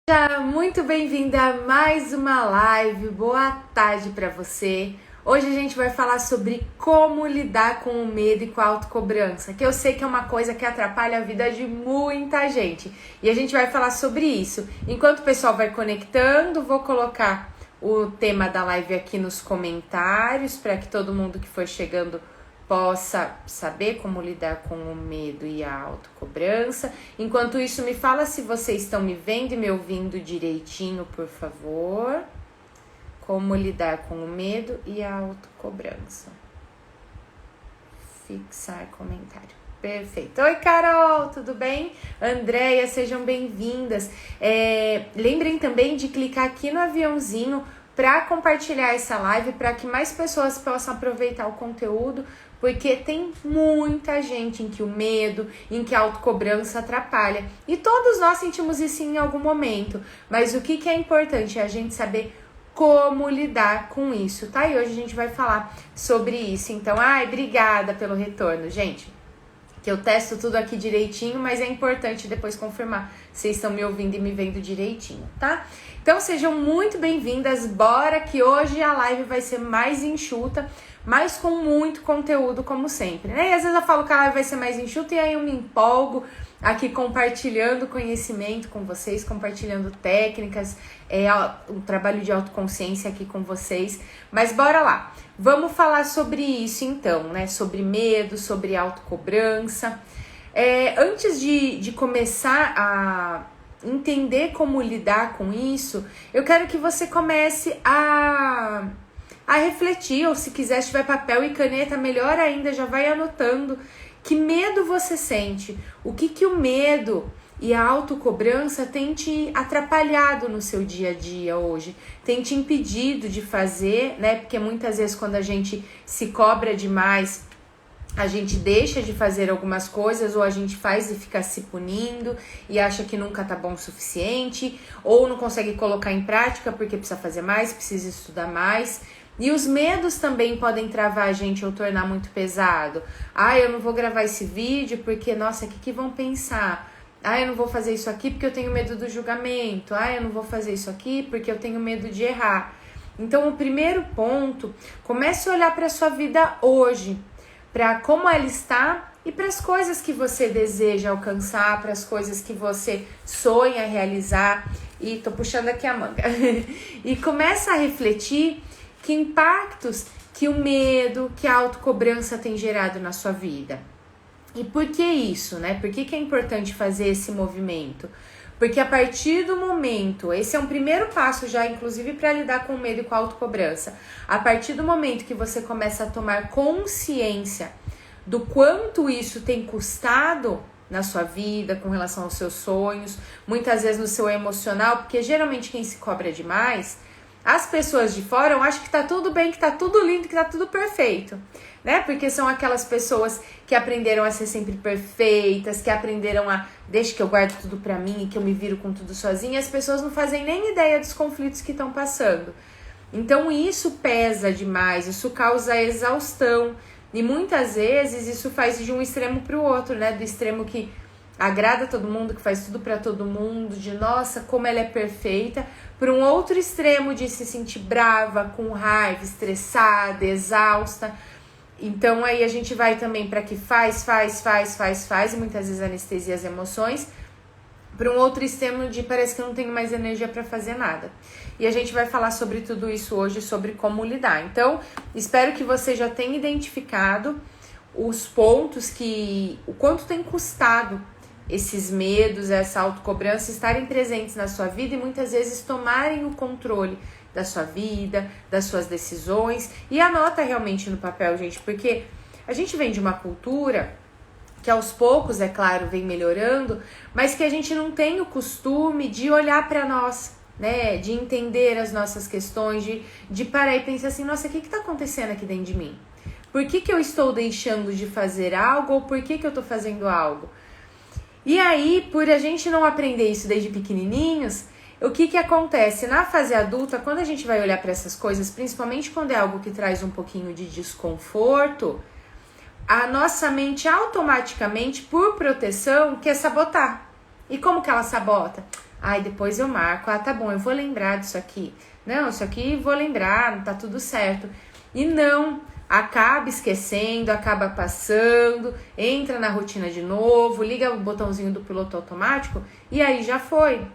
Seja muito bem-vinda a mais uma live. Boa tarde para você. Hoje a gente vai falar sobre como lidar com o medo e com a autocobrança, que eu sei que é uma coisa que atrapalha a vida de muita gente. E a gente vai falar sobre isso. Enquanto o pessoal vai conectando, vou colocar o tema da live aqui nos comentários para que todo mundo que for chegando possa saber como lidar com o medo e a autocobrança. Enquanto isso, me fala se vocês estão me vendo e me ouvindo direitinho, por favor. Como lidar com o medo e a autocobrança. Fixar comentário. Perfeito. Oi, Carol, tudo bem? Andréia, sejam bem-vindas. Lembrem também de clicar aqui no aviãozinho para compartilhar essa live, para que mais pessoas possam aproveitar o conteúdo, porque tem muita gente em que o medo, em que a autocobrança atrapalha. E todos nós sentimos isso em algum momento. Mas o que é importante é a gente saber como lidar com isso, tá? E hoje a gente vai falar sobre isso. Então, obrigada pelo retorno, gente. Que eu testo tudo aqui direitinho, mas é importante depois confirmar se vocês estão me ouvindo e me vendo direitinho, tá? Então sejam muito bem-vindas, bora que hoje a live vai ser mais enxuta, mas com muito conteúdo como sempre, né? E às vezes eu falo que a live vai ser mais enxuta e aí eu me empolgo aqui compartilhando conhecimento com vocês, compartilhando técnicas, um trabalho de autoconsciência aqui com vocês, mas bora lá. Vamos falar sobre isso então, né? Sobre medo, sobre autocobrança. Antes de começar a entender como lidar com isso, eu quero que você comece a refletir, ou se quiser, se tiver papel e caneta, melhor ainda, já vai anotando que medo você sente, o que o medo e a autocobrança tem te atrapalhado no seu dia a dia hoje, tem te impedido de fazer, né? Porque muitas vezes quando a gente se cobra demais, a gente deixa de fazer algumas coisas, ou a gente faz e fica se punindo e acha que nunca tá bom o suficiente, ou não consegue colocar em prática porque precisa fazer mais, precisa estudar mais. E os medos também podem travar a gente ou tornar muito pesado. Eu não vou gravar esse vídeo porque, nossa, o que vão pensar? Eu não vou fazer isso aqui porque eu tenho medo do julgamento. Eu não vou fazer isso aqui porque eu tenho medo de errar. Então, o primeiro ponto, comece a olhar para a sua vida hoje, para como ela está e para as coisas que você deseja alcançar, para as coisas que você sonha realizar. E tô puxando aqui a manga. E começa a refletir que impactos que o medo, que a autocobrança tem gerado na sua vida. E por que isso, né? Por que é importante fazer esse movimento? Porque a partir do momento, esse é um primeiro passo já, inclusive, para lidar com o medo e com a autocobrança. A partir do momento que você começa a tomar consciência do quanto isso tem custado na sua vida, com relação aos seus sonhos, muitas vezes no seu emocional, porque geralmente quem se cobra demais, as pessoas de fora acham que tá tudo bem, que tá tudo lindo, que tá tudo perfeito, né? Porque são aquelas pessoas que aprenderam a ser sempre perfeitas, que aprenderam deixa que eu guardo tudo pra mim e que eu me viro com tudo sozinha. As pessoas não fazem nem ideia dos conflitos que estão passando. Então isso pesa demais, isso causa exaustão. E muitas vezes isso faz de um extremo pro outro, né? Do extremo que agrada todo mundo, que faz tudo pra todo mundo, de nossa, como ela é perfeita, para um outro extremo de se sentir brava, com raiva, estressada, exausta. Então aí a gente vai também para que faz, e muitas vezes anestesia as emoções, para um outro extremo de parece que eu não tenho mais energia para fazer nada. E a gente vai falar sobre tudo isso hoje, sobre como lidar. Então, espero que você já tenha identificado os pontos o quanto tem custado esses medos, essa autocobrança estarem presentes na sua vida e muitas vezes tomarem o controle da sua vida, das suas decisões. E anota realmente no papel, gente, porque a gente vem de uma cultura que aos poucos, é claro, vem melhorando, mas que a gente não tem o costume de olhar para nós, né? De entender as nossas questões, de parar e pensar assim, nossa, o que tá acontecendo aqui dentro de mim? Por que eu estou deixando de fazer algo ou por que eu tô fazendo algo? E aí, por a gente não aprender isso desde pequenininhos, o que acontece? Na fase adulta, quando a gente vai olhar para essas coisas, principalmente quando é algo que traz um pouquinho de desconforto, a nossa mente automaticamente, por proteção, quer sabotar. E como que ela sabota? Ai, depois eu marco. Ah, tá bom, eu vou lembrar disso aqui. Não, isso aqui vou lembrar, tá tudo certo. E não, acaba esquecendo, acaba passando, entra na rotina de novo, liga o botãozinho do piloto automático e aí já foi.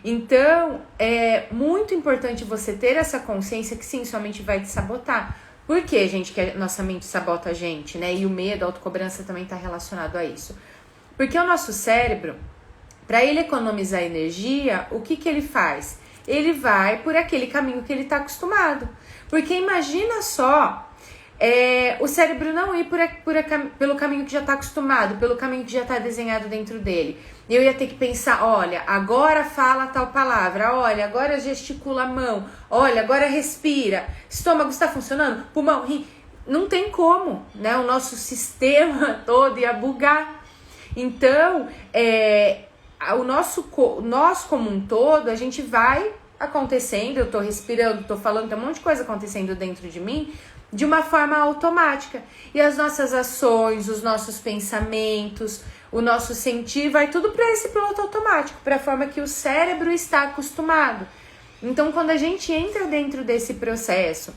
Então, é muito importante você ter essa consciência que sim, sua mente vai te sabotar. Por que, gente, que a nossa mente sabota a gente, né? E o medo, a autocobrança também está relacionado a isso. Porque o nosso cérebro, para ele economizar energia, o que ele faz? Ele vai por aquele caminho que ele está acostumado. Porque imagina só, o cérebro não ir pelo caminho que já está acostumado, pelo caminho que já está desenhado dentro dele. Eu ia ter que pensar, olha, agora fala tal palavra, olha, agora gesticula a mão, olha, agora respira, estômago está funcionando, pulmão, rim. Não tem como, né? O nosso sistema todo ia bugar. Então, nós como um todo, a gente vai acontecendo, eu tô respirando, tô falando, tem um monte de coisa acontecendo dentro de mim, de uma forma automática. E as nossas ações, os nossos pensamentos, o nosso sentir, vai tudo para esse piloto automático, para a forma que o cérebro está acostumado. Então, quando a gente entra dentro desse processo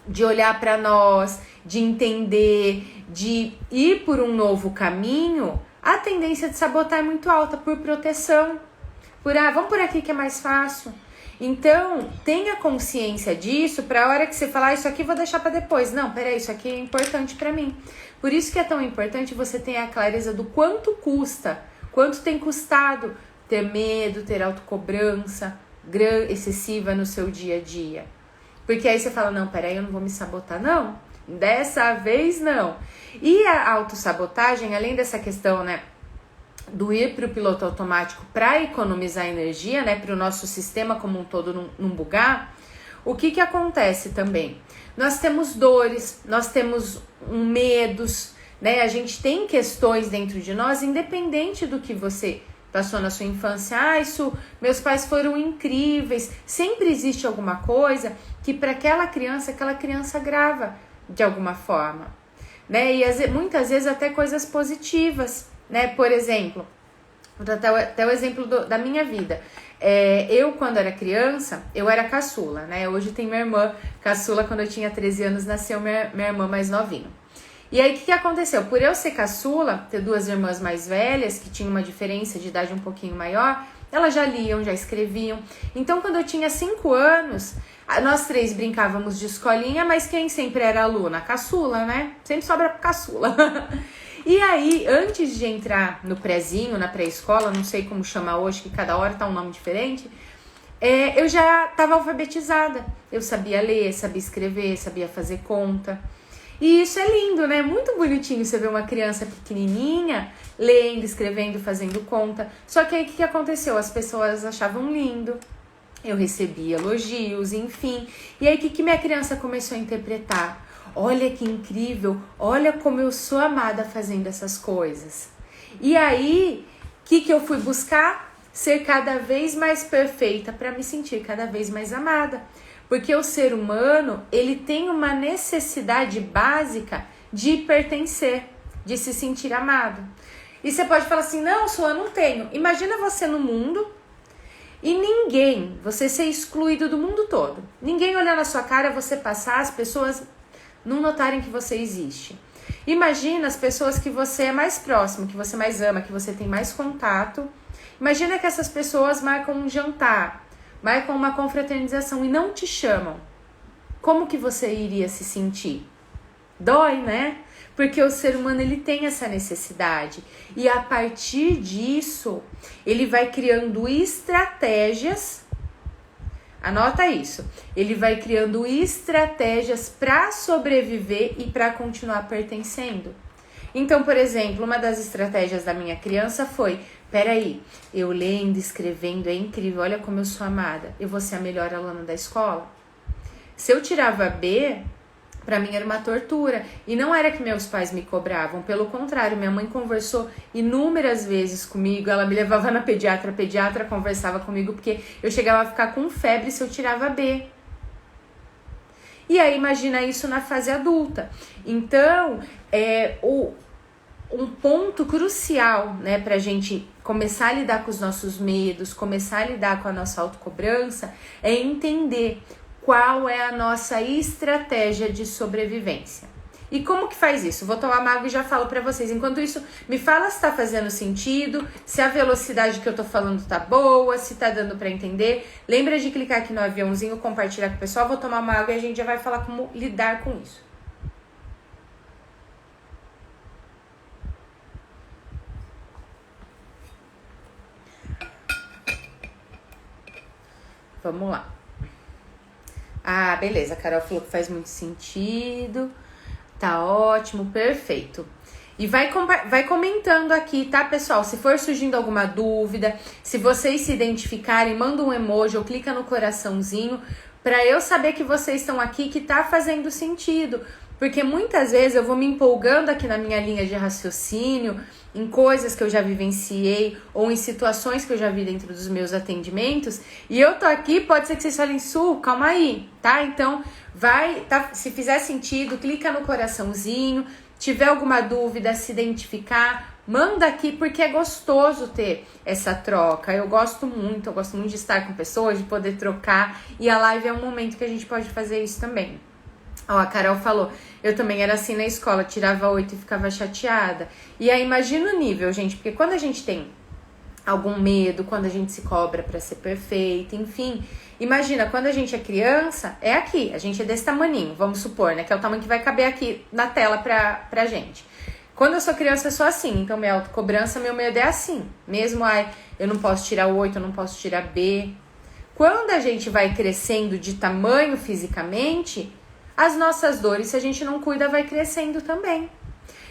de olhar para nós, de entender, de ir por um novo caminho, a tendência de sabotar é muito alta por proteção. Vamos por aqui que é mais fácil. Então, tenha consciência disso para a hora que você falar, isso aqui vou deixar para depois. Não, peraí, isso aqui é importante para mim. Por isso que é tão importante você ter a clareza do quanto custa, quanto tem custado ter medo, ter autocobrança excessiva no seu dia a dia. Porque aí você fala, não, peraí, eu não vou me sabotar, não. Dessa vez, não. E a autossabotagem, além dessa questão, né, do ir para o piloto automático para economizar energia, né, para o nosso sistema como um todo não bugar, o que acontece também? Nós temos dores, nós temos medos, né, a gente tem questões dentro de nós, independente do que você passou na sua infância. Meus pais foram incríveis. Sempre existe alguma coisa que para aquela criança grava de alguma forma, né, e muitas vezes até coisas positivas, né? Por exemplo, vou dar até o exemplo da minha vida. Eu, quando era criança, eu era caçula, né? Hoje tem minha irmã caçula. Quando eu tinha 13 anos, nasceu minha irmã mais novinha. E aí, o que aconteceu? Por eu ser caçula, ter duas irmãs mais velhas, que tinham uma diferença de idade um pouquinho maior, elas já liam, já escreviam. Então, quando eu tinha 5 anos, nós três brincávamos de escolinha, mas quem sempre era aluna? A caçula, né? Sempre sobra pra caçula. E aí, antes de entrar no prézinho, na pré-escola, não sei como chama hoje, que cada hora tá um nome diferente, eu já estava alfabetizada. Eu sabia ler, sabia escrever, sabia fazer conta. E isso é lindo, né? Muito bonitinho você ver uma criança pequenininha lendo, escrevendo, fazendo conta. Só que aí, o que aconteceu? As pessoas achavam lindo, eu recebia elogios, enfim. E aí, o que minha criança começou a interpretar? Olha que incrível, olha como eu sou amada fazendo essas coisas. E aí, o que eu fui buscar? Ser cada vez mais perfeita para me sentir cada vez mais amada. Porque o ser humano, ele tem uma necessidade básica de pertencer, de se sentir amado. E você pode falar assim, não, Sua, não tenho. Imagina você no mundo e você ser excluído do mundo todo. Ninguém olhando a sua cara, você passar, as pessoas não notarem que você existe. Imagina as pessoas que você é mais próximo, que você mais ama, que você tem mais contato. Imagina que essas pessoas marcam um jantar, marcam uma confraternização e não te chamam. Como que você iria se sentir? Dói, né? Porque o ser humano, ele tem essa necessidade. E a partir disso, ele vai criando estratégias. Anota isso. Ele vai criando estratégias para sobreviver e para continuar pertencendo. Então, por exemplo, uma das estratégias da minha criança foi: peraí, eu lendo, escrevendo, é incrível, olha como eu sou amada. Eu vou ser a melhor aluna da escola. Se eu tirava B, para mim era uma tortura. E não era que meus pais me cobravam, pelo contrário, minha mãe conversou inúmeras vezes comigo, ela me levava na pediatra, a pediatra conversava comigo, porque eu chegava a ficar com febre se eu tirava B. E aí imagina isso na fase adulta. Então, um ponto crucial, né, pra gente começar a lidar com os nossos medos, começar a lidar com a nossa autocobrança, é entender qual é a nossa estratégia de sobrevivência. E como que faz isso? Vou tomar uma água e já falo pra vocês. Enquanto isso, me fala se tá fazendo sentido, se a velocidade que eu tô falando tá boa, se tá dando pra entender. Lembra de clicar aqui no aviãozinho, compartilhar com o pessoal. Vou tomar uma água e a gente já vai falar como lidar com isso. Vamos lá. Ah, beleza. A Carol falou que faz muito sentido. Tá ótimo, perfeito. E vai comentando aqui, tá, pessoal? Se for surgindo alguma dúvida, se vocês se identificarem, manda um emoji ou clica no coraçãozinho para eu saber que vocês estão aqui, que tá fazendo sentido. Porque muitas vezes eu vou me empolgando aqui na minha linha de raciocínio, em coisas que eu já vivenciei ou em situações que eu já vi dentro dos meus atendimentos, e eu tô aqui, pode ser que vocês falem, Su, calma aí, tá? Então, se fizer sentido, clica no coraçãozinho, tiver alguma dúvida, se identificar, manda aqui, porque é gostoso ter essa troca. Eu gosto muito de estar com pessoas, de poder trocar, e a live é um momento que a gente pode fazer isso também. Ó, a Carol falou, eu também era assim na escola, tirava 8 e ficava chateada. E aí imagina o nível, gente, porque quando a gente tem algum medo, quando a gente se cobra pra ser perfeita, enfim, imagina, quando a gente é criança, é aqui, a gente é desse tamaninho, vamos supor, né, que é o tamanho que vai caber aqui na tela pra gente. Quando eu sou criança, eu sou assim, então minha autocobrança, meu medo é assim, mesmo, eu não posso tirar 8, eu não posso tirar B. Quando a gente vai crescendo de tamanho fisicamente, as nossas dores, se a gente não cuida, vai crescendo também.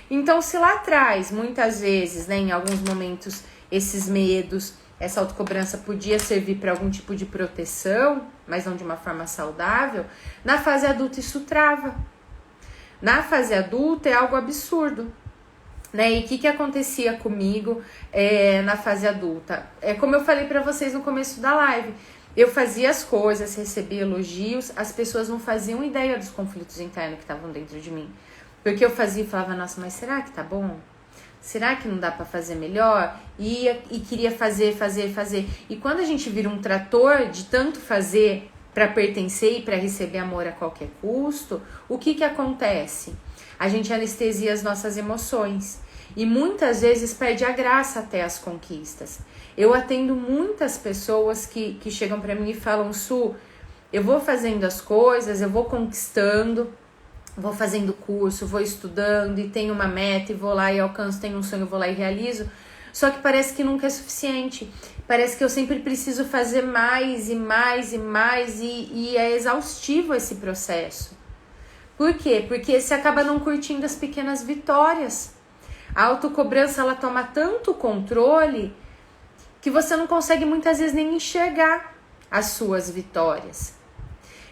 Então, se lá atrás, muitas vezes, né, em alguns momentos, esses medos, essa autocobrança podia servir para algum tipo de proteção, mas não de uma forma saudável, na fase adulta isso trava. Na fase adulta é algo absurdo, né? E o que acontecia comigo na fase adulta? É como eu falei para vocês no começo da live. Eu fazia as coisas, recebia elogios, as pessoas não faziam ideia dos conflitos internos que estavam dentro de mim. Porque eu fazia e falava, nossa, mas será que tá bom? Será que não dá pra fazer melhor? E queria fazer. E quando a gente vira um trator de tanto fazer pra pertencer e pra receber amor a qualquer custo, o que acontece? A gente anestesia as nossas emoções. E muitas vezes perde a graça até as conquistas. Eu atendo muitas pessoas que chegam pra mim e falam, Su, eu vou fazendo as coisas, eu vou conquistando, vou fazendo curso, vou estudando e tenho uma meta e vou lá e alcanço, tenho um sonho, vou lá e realizo. Só que parece que nunca é suficiente. Parece que eu sempre preciso fazer mais e é exaustivo esse processo. Por quê? Porque você acaba não curtindo as pequenas vitórias. A autocobrança, ela toma tanto controle que você não consegue muitas vezes nem enxergar as suas vitórias.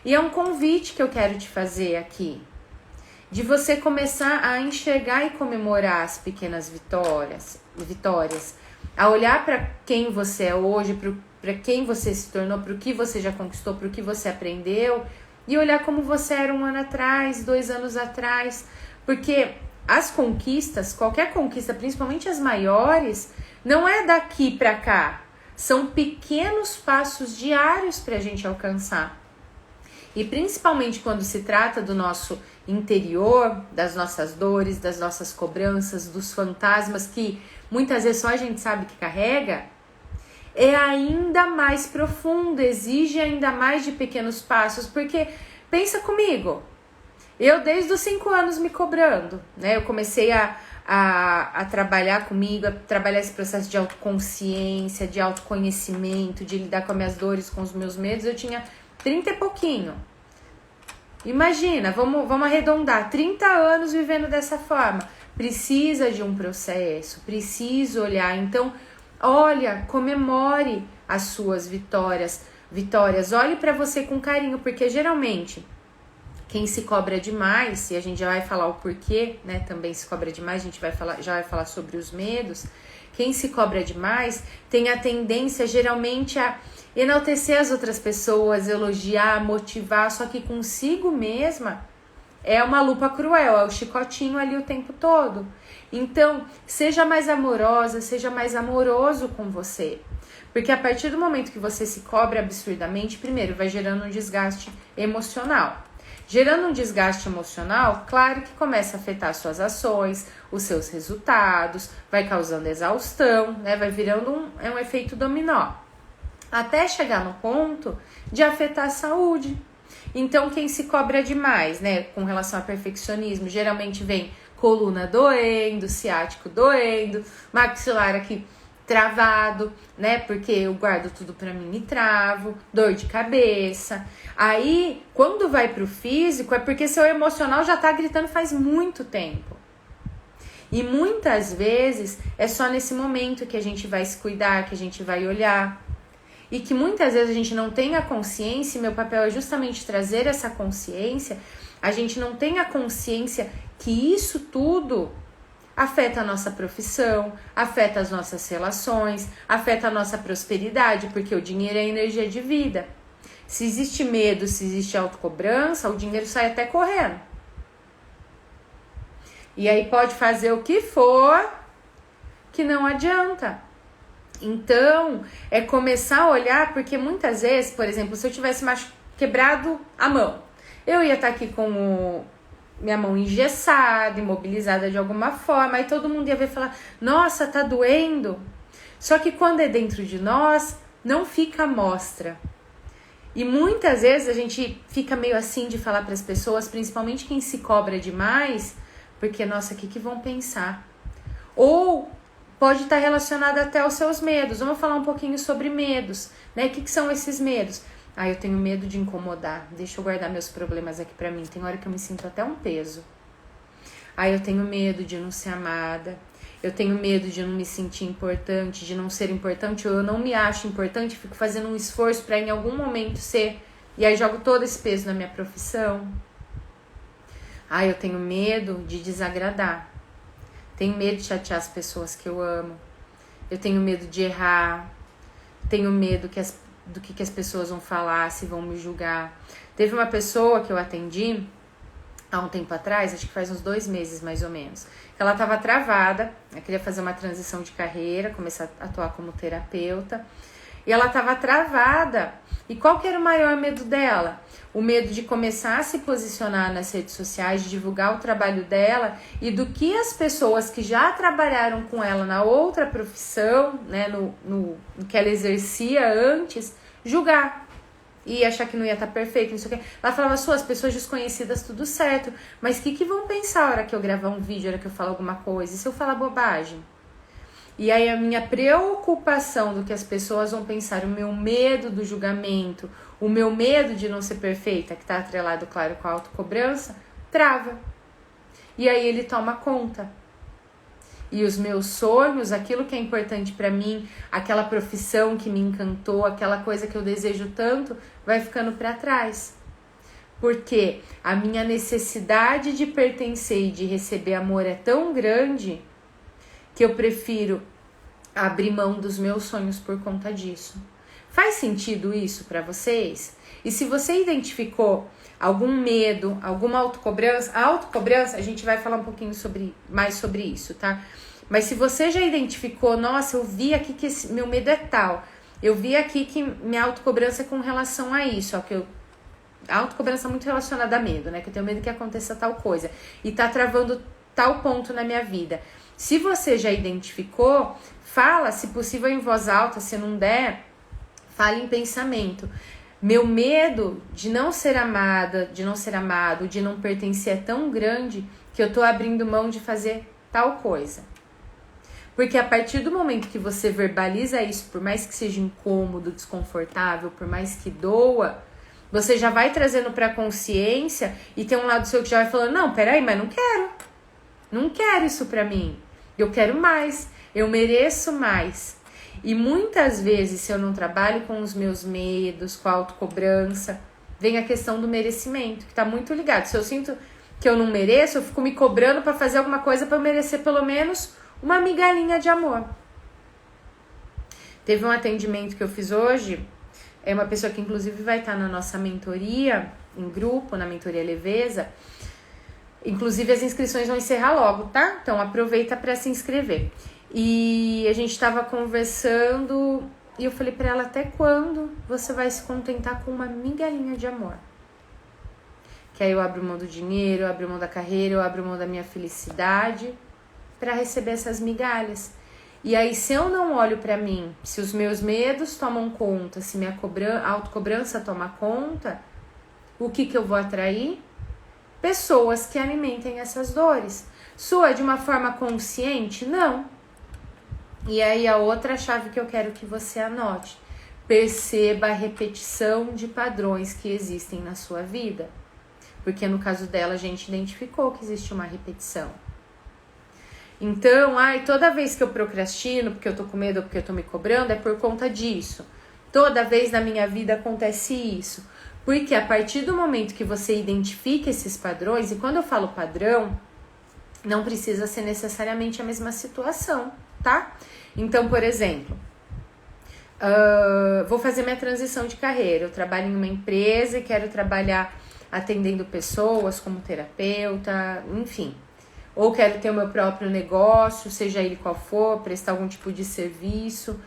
E é um convite que eu quero te fazer aqui, de você começar a enxergar e comemorar as pequenas vitórias, a olhar para quem você é hoje, para quem você se tornou, para o que você já conquistou, para o que você aprendeu, e olhar como você era 1 ano atrás, 2 anos atrás, porque as conquistas, qualquer conquista, principalmente as maiores, não é daqui para cá. São pequenos passos diários para a gente alcançar. E principalmente quando se trata do nosso interior, das nossas dores, das nossas cobranças, dos fantasmas que muitas vezes só a gente sabe que carrega, é ainda mais profundo, exige ainda mais de pequenos passos, porque pensa comigo, eu desde os 5 anos me cobrando, né? Eu comecei a trabalhar comigo, a trabalhar esse processo de autoconsciência, de autoconhecimento, de lidar com as minhas dores, com os meus medos, eu tinha 30 e pouquinho. Imagina, vamos arredondar, 30 anos vivendo dessa forma. Precisa de um processo, precisa olhar. Então, olha, comemore as suas vitórias, olhe para você com carinho, porque geralmente quem se cobra demais, e a gente já vai falar o porquê, né? Também se cobra demais, a gente já vai falar sobre os medos. Quem se cobra demais tem a tendência geralmente a enaltecer as outras pessoas, elogiar, motivar, só que consigo mesma é uma lupa cruel, é o chicotinho ali o tempo todo. Então, seja mais amorosa, seja mais amoroso com você. Porque a partir do momento que você se cobra absurdamente, primeiro, vai gerando um desgaste emocional. Gerando um desgaste emocional, claro que começa a afetar suas ações, os seus resultados, vai causando exaustão, né? Vai virando um efeito dominó. Até chegar no ponto de afetar a saúde. Então, quem se cobra demais, né, com relação ao perfeccionismo, geralmente vem coluna doendo, ciático doendo, maxilar aqui travado, né? Porque eu guardo tudo pra mim e travo, dor de cabeça. Aí, quando vai pro físico, é porque seu emocional já tá gritando faz muito tempo. E muitas vezes é só nesse momento que a gente vai se cuidar, que a gente vai olhar. E que muitas vezes a gente não tem a consciência, e meu papel é justamente trazer essa consciência, a gente não tem a consciência que isso tudo afeta a nossa profissão, afeta as nossas relações, afeta a nossa prosperidade, porque o dinheiro é energia de vida. Se existe medo, se existe autocobrança, o dinheiro sai até correndo. E aí pode fazer o que for, que não adianta. Então, é começar a olhar, porque muitas vezes, por exemplo, se eu tivesse quebrado a mão, eu ia estar aqui com minha mão engessada, imobilizada de alguma forma, aí todo mundo ia ver e falar, nossa, tá doendo. Só que quando é dentro de nós, não fica à mostra. E muitas vezes a gente fica meio assim de falar para as pessoas, principalmente quem se cobra demais, porque, nossa, o que vão pensar? Ou pode estar relacionado até aos seus medos. Vamos falar um pouquinho sobre medos, né? O que são esses medos? Eu tenho medo de incomodar. Deixa eu guardar meus problemas aqui pra mim. Tem hora que eu me sinto até um peso. Eu tenho medo de não ser amada. Eu tenho medo de não me sentir importante, de não ser importante. Ou eu não me acho importante, fico fazendo um esforço pra em algum momento ser. E aí jogo todo esse peso na minha profissão. Eu tenho medo de desagradar. Tenho medo de chatear as pessoas que eu amo. Eu tenho medo de errar. Tenho medo do que as pessoas vão falar, se vão me julgar. Teve uma pessoa que eu atendi há um tempo atrás, acho que faz uns 2 meses mais ou menos. Ela estava travada, ela queria fazer uma transição de carreira, começar a atuar como terapeuta. E ela estava travada. E qual que era o maior medo dela? O medo de começar a se posicionar nas redes sociais, de divulgar o trabalho dela e do que as pessoas que já trabalharam com ela na outra profissão, né, no que ela exercia antes, julgar. E achar que não ia estar perfeito, não sei o quê. Ela falava, as pessoas desconhecidas, tudo certo. Mas o que vão pensar a hora que eu gravar um vídeo, a hora que eu falar alguma coisa? E se eu falar bobagem? E aí a minha preocupação do que as pessoas vão pensar, o meu medo do julgamento, o meu medo de não ser perfeita, que está atrelado, claro, com a autocobrança, trava. E aí ele toma conta. E os meus sonhos, aquilo que é importante para mim, aquela profissão que me encantou, aquela coisa que eu desejo tanto, vai ficando para trás. Porque a minha necessidade de pertencer e de receber amor é tão grande que eu prefiro abrir mão dos meus sonhos por conta disso. Faz sentido isso para vocês? E se você identificou algum medo, alguma autocobrança, a autocobrança, a gente vai falar um pouquinho mais sobre isso, tá? Mas se você já identificou, nossa, eu vi aqui que meu medo é tal, eu vi aqui que minha autocobrança é com relação a isso, a autocobrança é muito relacionada a medo, né? Que eu tenho medo que aconteça tal coisa e tá travando tal ponto na minha vida. Se você já identificou, fala, se possível em voz alta, se não der, fale em pensamento. Meu medo de não ser amada, de não ser amado, de não pertencer é tão grande que eu tô abrindo mão de fazer tal coisa. Porque a partir do momento que você verbaliza isso, por mais que seja incômodo, desconfortável, por mais que doa, você já vai trazendo pra consciência e tem um lado seu que já vai falando, não, peraí, mas não quero isso pra mim. Eu quero mais, eu mereço mais. E muitas vezes, se eu não trabalho com os meus medos, com a autocobrança, vem a questão do merecimento, que tá muito ligado. Se eu sinto que eu não mereço, eu fico me cobrando pra fazer alguma coisa pra eu merecer pelo menos uma migalhinha de amor. Teve um atendimento que eu fiz hoje, é uma pessoa que inclusive vai estar na nossa mentoria, em grupo, na mentoria Leveza, Inclusive as inscrições vão encerrar logo, tá? Então aproveita para se inscrever. E a gente tava conversando e eu falei para ela, até quando você vai se contentar com uma migalhinha de amor? Que aí eu abro mão do dinheiro, eu abro mão da carreira, eu abro mão da minha felicidade para receber essas migalhas. E aí, se eu não olho para mim, se os meus medos tomam conta, se minha autocobrança toma conta, o que eu vou atrair? Pessoas que alimentem essas dores. Sua de uma forma consciente? Não. E aí, a outra chave que eu quero que você anote. Perceba a repetição de padrões que existem na sua vida. Porque no caso dela, a gente identificou que existe uma repetição. Então, toda vez que eu procrastino, porque eu tô com medo ou porque eu tô me cobrando, é por conta disso. Toda vez na minha vida acontece isso. Porque a partir do momento que você identifica esses padrões, e quando eu falo padrão, não precisa ser necessariamente a mesma situação, tá? Então, por exemplo, vou fazer minha transição de carreira. Eu trabalho em uma empresa e quero trabalhar atendendo pessoas como terapeuta, enfim. Ou quero ter o meu próprio negócio, seja ele qual for, prestar algum tipo de serviço.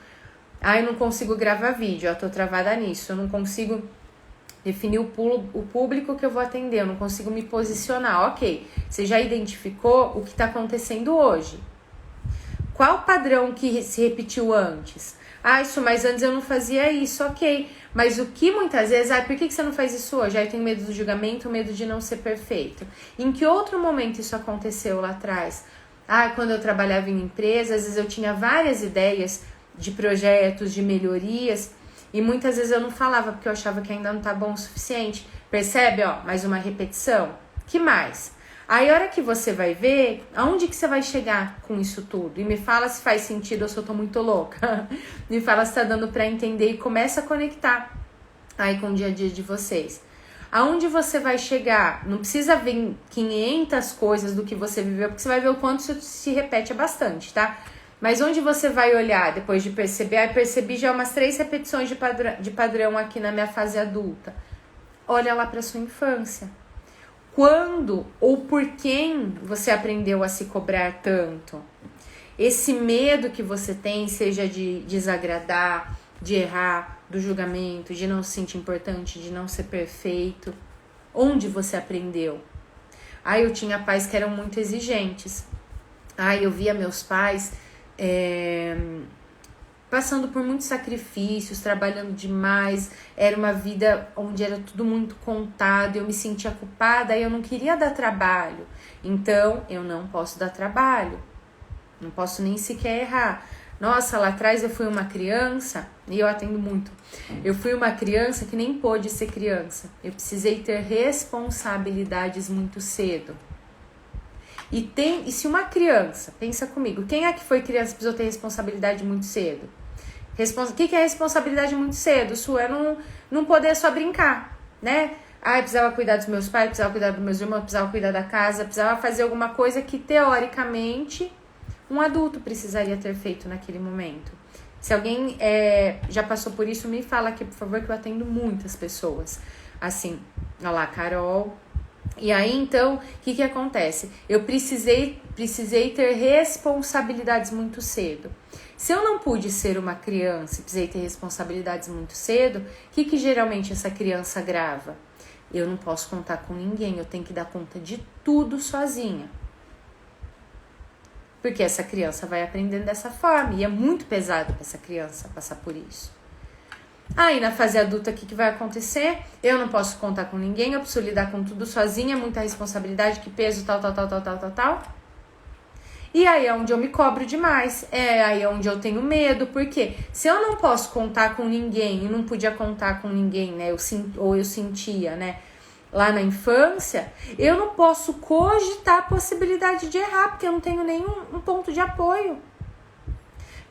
Eu não consigo gravar vídeo, eu tô travada nisso. Eu não consigo definir o público que eu vou atender, eu não consigo me posicionar. Ok, você já identificou o que está acontecendo hoje. Qual padrão que se repetiu antes? Mas antes eu não fazia isso, ok. Mas o que muitas vezes, por que você não faz isso hoje? Eu tenho medo do julgamento, medo de não ser perfeito. Em que outro momento isso aconteceu lá atrás? Quando eu trabalhava em empresa, às vezes eu tinha várias ideias de projetos, de melhorias, e muitas vezes eu não falava porque eu achava que ainda não tá bom o suficiente. Percebe, mais uma repetição? Que mais? Aí a hora que você vai ver, aonde que você vai chegar com isso tudo? E me fala se faz sentido ou se eu tô muito louca. Me fala se tá dando pra entender e começa a conectar aí com o dia a dia de vocês. Aonde você vai chegar? Não precisa ver 500 coisas do que você viveu, porque você vai ver o quanto isso se repete bastante, tá? Mas onde você vai olhar depois de perceber? Percebi já umas 3 repetições de padrão aqui na minha fase adulta. Olha lá pra sua infância. Quando ou por quem você aprendeu a se cobrar tanto? Esse medo que você tem, seja de desagradar, de errar, do julgamento, de não se sentir importante, de não ser perfeito. Onde você aprendeu? Eu tinha pais que eram muito exigentes. Eu via meus pais passando por muitos sacrifícios, trabalhando demais, era uma vida onde era tudo muito contado, eu me sentia culpada e eu não queria dar trabalho, então eu não posso dar trabalho, não posso nem sequer errar. Nossa, lá atrás eu fui uma criança, e eu atendo muito, eu fui uma criança que nem pôde ser criança, eu precisei ter responsabilidades muito cedo. E se uma criança, pensa comigo, quem é que foi criança e precisou ter responsabilidade muito cedo? O que é responsabilidade muito cedo? Sua é não poder só brincar, né? Eu precisava cuidar dos meus pais, precisava cuidar dos meus irmãos, precisava cuidar da casa, precisava fazer alguma coisa que, teoricamente, um adulto precisaria ter feito naquele momento. Se alguém já passou por isso, me fala aqui, por favor, que eu atendo muitas pessoas. Assim, olha lá, Carol. E aí, então, o que acontece? Eu precisei ter responsabilidades muito cedo. Se eu não pude ser uma criança e precisei ter responsabilidades muito cedo, o que geralmente essa criança grava? Eu não posso contar com ninguém, eu tenho que dar conta de tudo sozinha. Porque essa criança vai aprendendo dessa forma e é muito pesado para essa criança passar por isso. Aí na fase adulta, o que vai acontecer? Eu não posso contar com ninguém, eu preciso lidar com tudo sozinha, muita responsabilidade, que peso, tal. E aí é onde eu me cobro demais, aí é onde eu tenho medo, porque se eu não posso contar com ninguém, e não podia contar com ninguém, né, eu sentia, né, lá na infância, eu não posso cogitar a possibilidade de errar, porque eu não tenho nenhum ponto de apoio.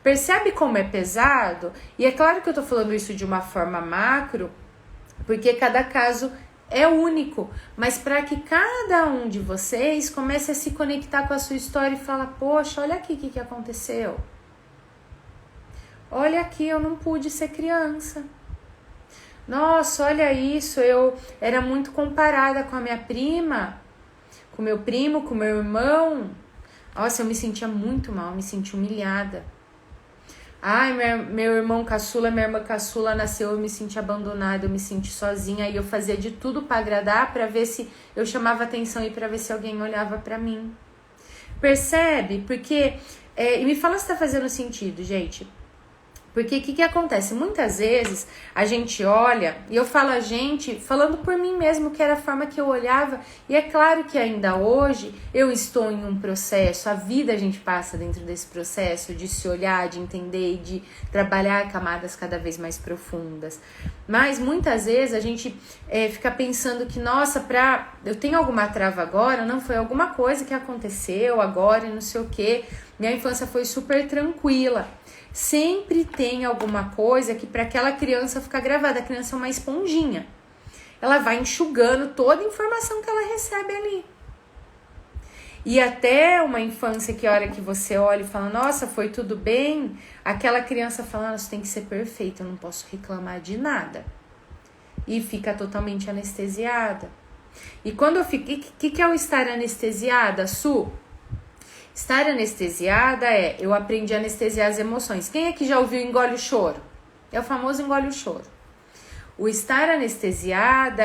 Percebe como é pesado? E é claro que eu tô falando isso de uma forma macro, porque cada caso é único, mas para que cada um de vocês comece a se conectar com a sua história e fala, poxa, olha aqui o que aconteceu. Olha aqui, eu não pude ser criança. Nossa, olha isso, eu era muito comparada com a minha prima, com meu primo, com meu irmão. Nossa, eu me sentia muito mal, me senti humilhada. Ai, meu irmão caçula, minha irmã caçula nasceu, eu me senti abandonada, eu me senti sozinha. E eu fazia de tudo para agradar, para ver se eu chamava atenção e para ver se alguém olhava para mim. Percebe? Porque, e me fala se tá fazendo sentido, gente. Porque o que acontece? Muitas vezes a gente olha, e eu falo a gente, falando por mim mesmo, que era a forma que eu olhava, e é claro que ainda hoje eu estou em um processo, a vida a gente passa dentro desse processo de se olhar, de entender e de trabalhar camadas cada vez mais profundas. Mas muitas vezes a gente fica pensando que, nossa, eu tenho alguma trava agora, não foi alguma coisa que aconteceu agora e não sei o que, minha infância foi super tranquila. Sempre tem alguma coisa que para aquela criança fica gravada. A criança é uma esponjinha. Ela vai enxugando toda a informação que ela recebe ali. E até uma infância que a hora que você olha e fala, nossa, foi tudo bem, aquela criança fala, nossa, tem que ser perfeita, eu não posso reclamar de nada. E fica totalmente anestesiada. E quando eu fico... O que é o estar anestesiada, Su? Estar anestesiada eu aprendi a anestesiar as emoções. Quem aqui já ouviu engole o choro? É o famoso engole o choro. O estar anestesiada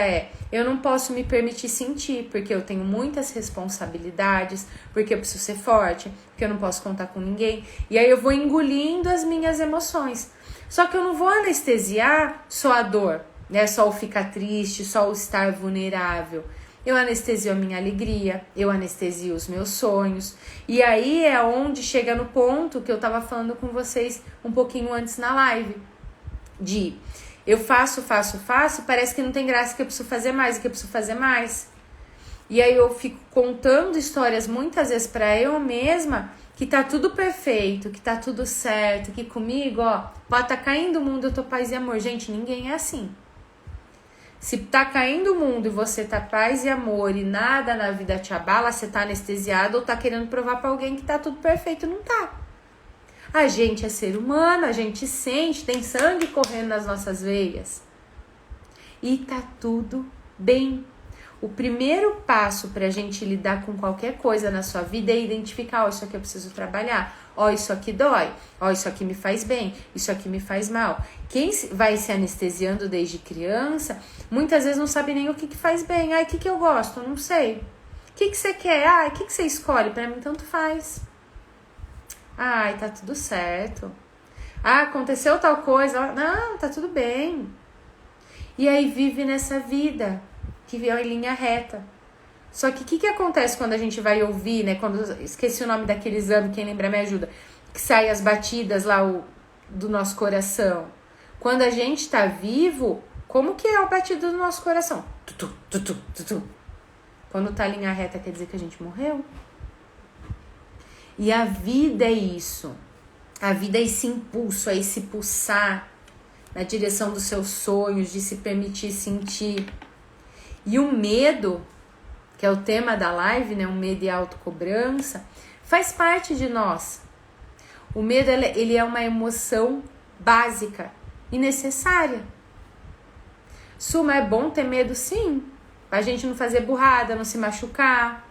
eu não posso me permitir sentir, porque eu tenho muitas responsabilidades, porque eu preciso ser forte, porque eu não posso contar com ninguém. E aí eu vou engolindo as minhas emoções. Só que eu não vou anestesiar só a dor, né? Só o ficar triste, só o estar vulnerável. Eu anestesio a minha alegria, eu anestesio os meus sonhos. E aí é onde chega no ponto que eu tava falando com vocês um pouquinho antes na live. De eu faço, parece que não tem graça, que eu preciso fazer mais, que eu preciso fazer mais. E aí eu fico contando histórias muitas vezes pra eu mesma que tá tudo perfeito, que tá tudo certo, que comigo, ó, pode tá caindo o mundo, eu tô paz e amor. Gente, ninguém é assim. Se tá caindo o mundo e você tá paz e amor e nada na vida te abala, você tá anestesiado ou tá querendo provar pra alguém que tá tudo perfeito, não tá. A gente é ser humano, a gente sente, tem sangue correndo nas nossas veias. E tá tudo bem. O primeiro passo pra gente lidar com qualquer coisa na sua vida é identificar, ó, isso aqui eu preciso trabalhar, ó, isso aqui dói, ó, isso aqui me faz bem, isso aqui me faz mal. Quem vai se anestesiando desde criança, muitas vezes não sabe nem o que faz bem. Ai, o que eu gosto? Não sei. O que você quer? Ai, o que você escolhe? Pra mim, tanto faz. Ai, tá tudo certo. Ah, aconteceu tal coisa. Não, tá tudo bem. E aí vive nessa vida que é em linha reta. Só que o que acontece quando a gente vai ouvir, né? Quando esqueci o nome daquele exame, quem lembra me ajuda. Que sai as batidas lá do nosso coração. Quando a gente tá vivo, como que é o batido do nosso coração? Tutu, tutu, tutu. Quando tá em linha reta, quer dizer que a gente morreu. E a vida é isso. A vida é esse impulso, é esse pulsar na direção dos seus sonhos, de se permitir sentir. E o medo, que é o tema da live, né? O medo e a autocobrança, faz parte de nós. O medo, ele é uma emoção básica e necessária. Suma, é bom ter medo, sim. Pra gente não fazer burrada, não se machucar.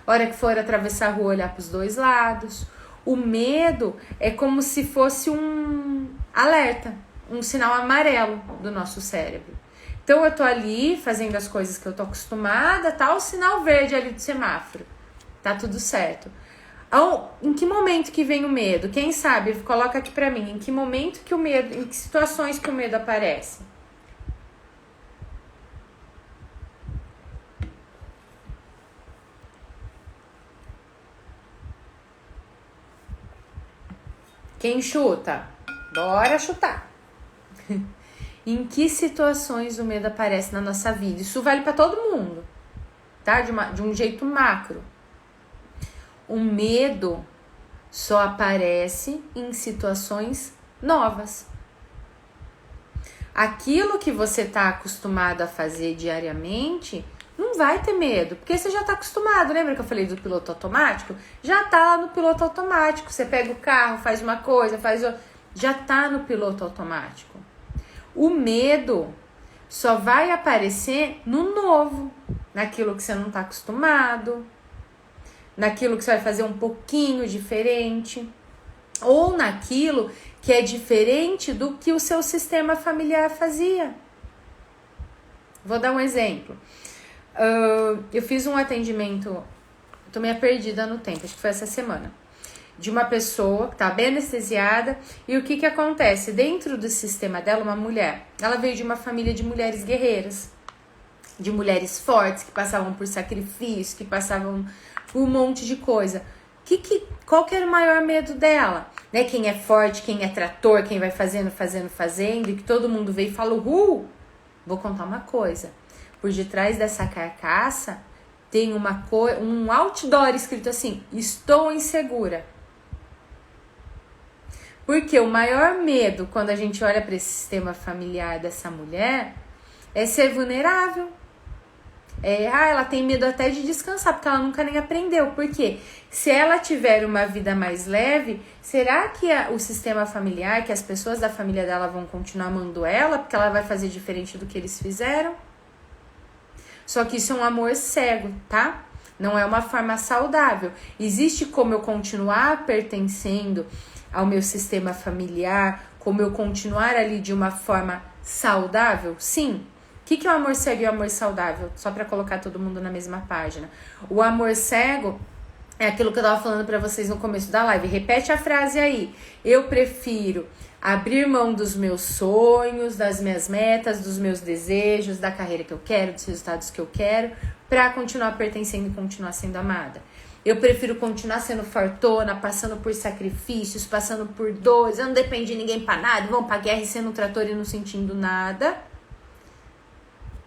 Hora que for atravessar a rua, olhar pros dois lados. O medo é como se fosse um alerta, um sinal amarelo do nosso cérebro. Então eu tô ali fazendo as coisas que eu tô acostumada, tá o sinal verde ali do semáforo. Tá tudo certo. Em que momento que vem o medo? Quem sabe, coloca aqui pra mim, em que momento que o medo, em que situações que o medo aparece? Quem chuta? Bora chutar. Em que situações o medo aparece na nossa vida? Isso vale para todo mundo, tá? De um jeito macro. O medo só aparece em situações novas. Aquilo que você tá acostumado a fazer diariamente, não vai ter medo, porque você já tá acostumado. Lembra que eu falei do piloto automático? Já tá lá no piloto automático. Você pega o carro, faz uma coisa, faz outra. Já tá no piloto automático. O medo só vai aparecer no novo. naquilo que você não tá acostumado, naquilo que você vai fazer um pouquinho diferente, ou naquilo que é diferente do que o seu sistema familiar fazia. Vou dar um exemplo. Eu fiz um atendimento, tô meio perdida no tempo, acho que foi essa semana, de uma pessoa que tá bem anestesiada, e o que acontece? Dentro do sistema dela, uma mulher, ela veio de uma família de mulheres guerreiras, de mulheres fortes, que passavam por sacrifício, que passavam por um monte de coisa. Qual que era o maior medo dela? Né? Quem é forte, quem é trator, quem vai fazendo, e que todo mundo vê e fala, vou contar uma coisa. Por detrás dessa carcaça tem um outdoor escrito assim, estou insegura. Porque o maior medo, quando a gente olha para esse sistema familiar dessa mulher, é ser vulnerável. Ela tem medo até de descansar, porque ela nunca nem aprendeu. Por quê? Se ela tiver uma vida mais leve, será que o sistema familiar, que as pessoas da família dela vão continuar amando ela, porque ela vai fazer diferente do que eles fizeram? Só que isso é um amor cego, tá? Não é uma forma saudável. Existe como eu continuar pertencendo ao meu sistema familiar, como eu continuar ali de uma forma saudável? Sim. O que é o amor cego e o amor saudável? Só para colocar todo mundo na mesma página. O amor cego é aquilo que eu tava falando para vocês no começo da live. Repete a frase aí. Eu prefiro abrir mão dos meus sonhos, das minhas metas, dos meus desejos, da carreira que eu quero, dos resultados que eu quero, para continuar pertencendo e continuar sendo amada. Eu prefiro continuar sendo fortuna, passando por sacrifícios, passando por dores. Eu não dependo de ninguém para nada. Vão pra guerra e sendo um trator e não sentindo nada.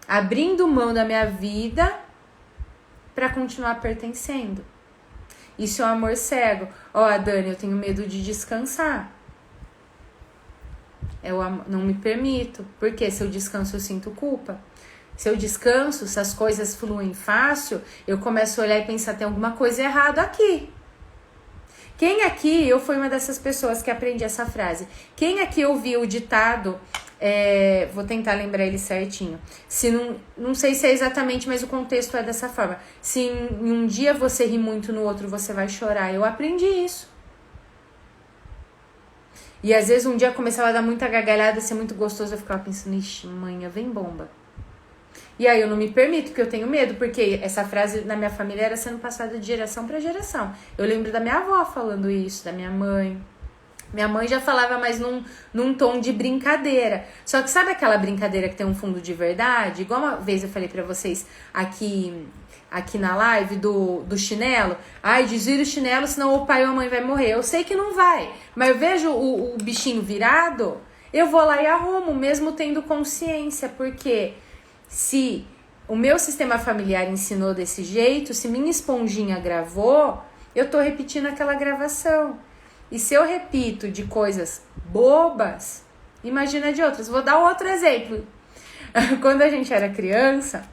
Abrindo mão da minha vida para continuar pertencendo. Isso é um amor cego. Dani, eu tenho medo de descansar. Eu não me permito. Porque se eu descanso, eu sinto culpa. Se eu descanso, se as coisas fluem fácil, eu começo a olhar e pensar, tem alguma coisa errada aqui. Quem aqui, eu fui uma dessas pessoas que aprendi essa frase. Quem aqui ouviu o ditado, vou tentar lembrar ele certinho. Se não sei se é exatamente, mas o contexto é dessa forma. Se em um dia você ri muito, no outro você vai chorar. Eu aprendi isso. E às vezes um dia começava a dar muita gargalhada, ser muito gostoso, eu ficava pensando, ixi, manhã vem bomba. E aí eu não me permito, porque eu tenho medo, porque essa frase na minha família era sendo passada de geração para geração. Eu lembro da minha avó falando isso, da minha mãe. Minha mãe já falava mais num tom de brincadeira. Só que sabe aquela brincadeira que tem um fundo de verdade? Igual uma vez eu falei pra vocês aqui na live do chinelo. Desvira o chinelo, senão o pai ou a mãe vai morrer. Eu sei que não vai, mas eu vejo o bichinho virado, eu vou lá e arrumo, mesmo tendo consciência, porque se o meu sistema familiar ensinou desse jeito, se minha esponjinha gravou, eu tô repetindo aquela gravação. E se eu repito de coisas bobas, imagina de outras. Vou dar outro exemplo. Quando a gente era criança,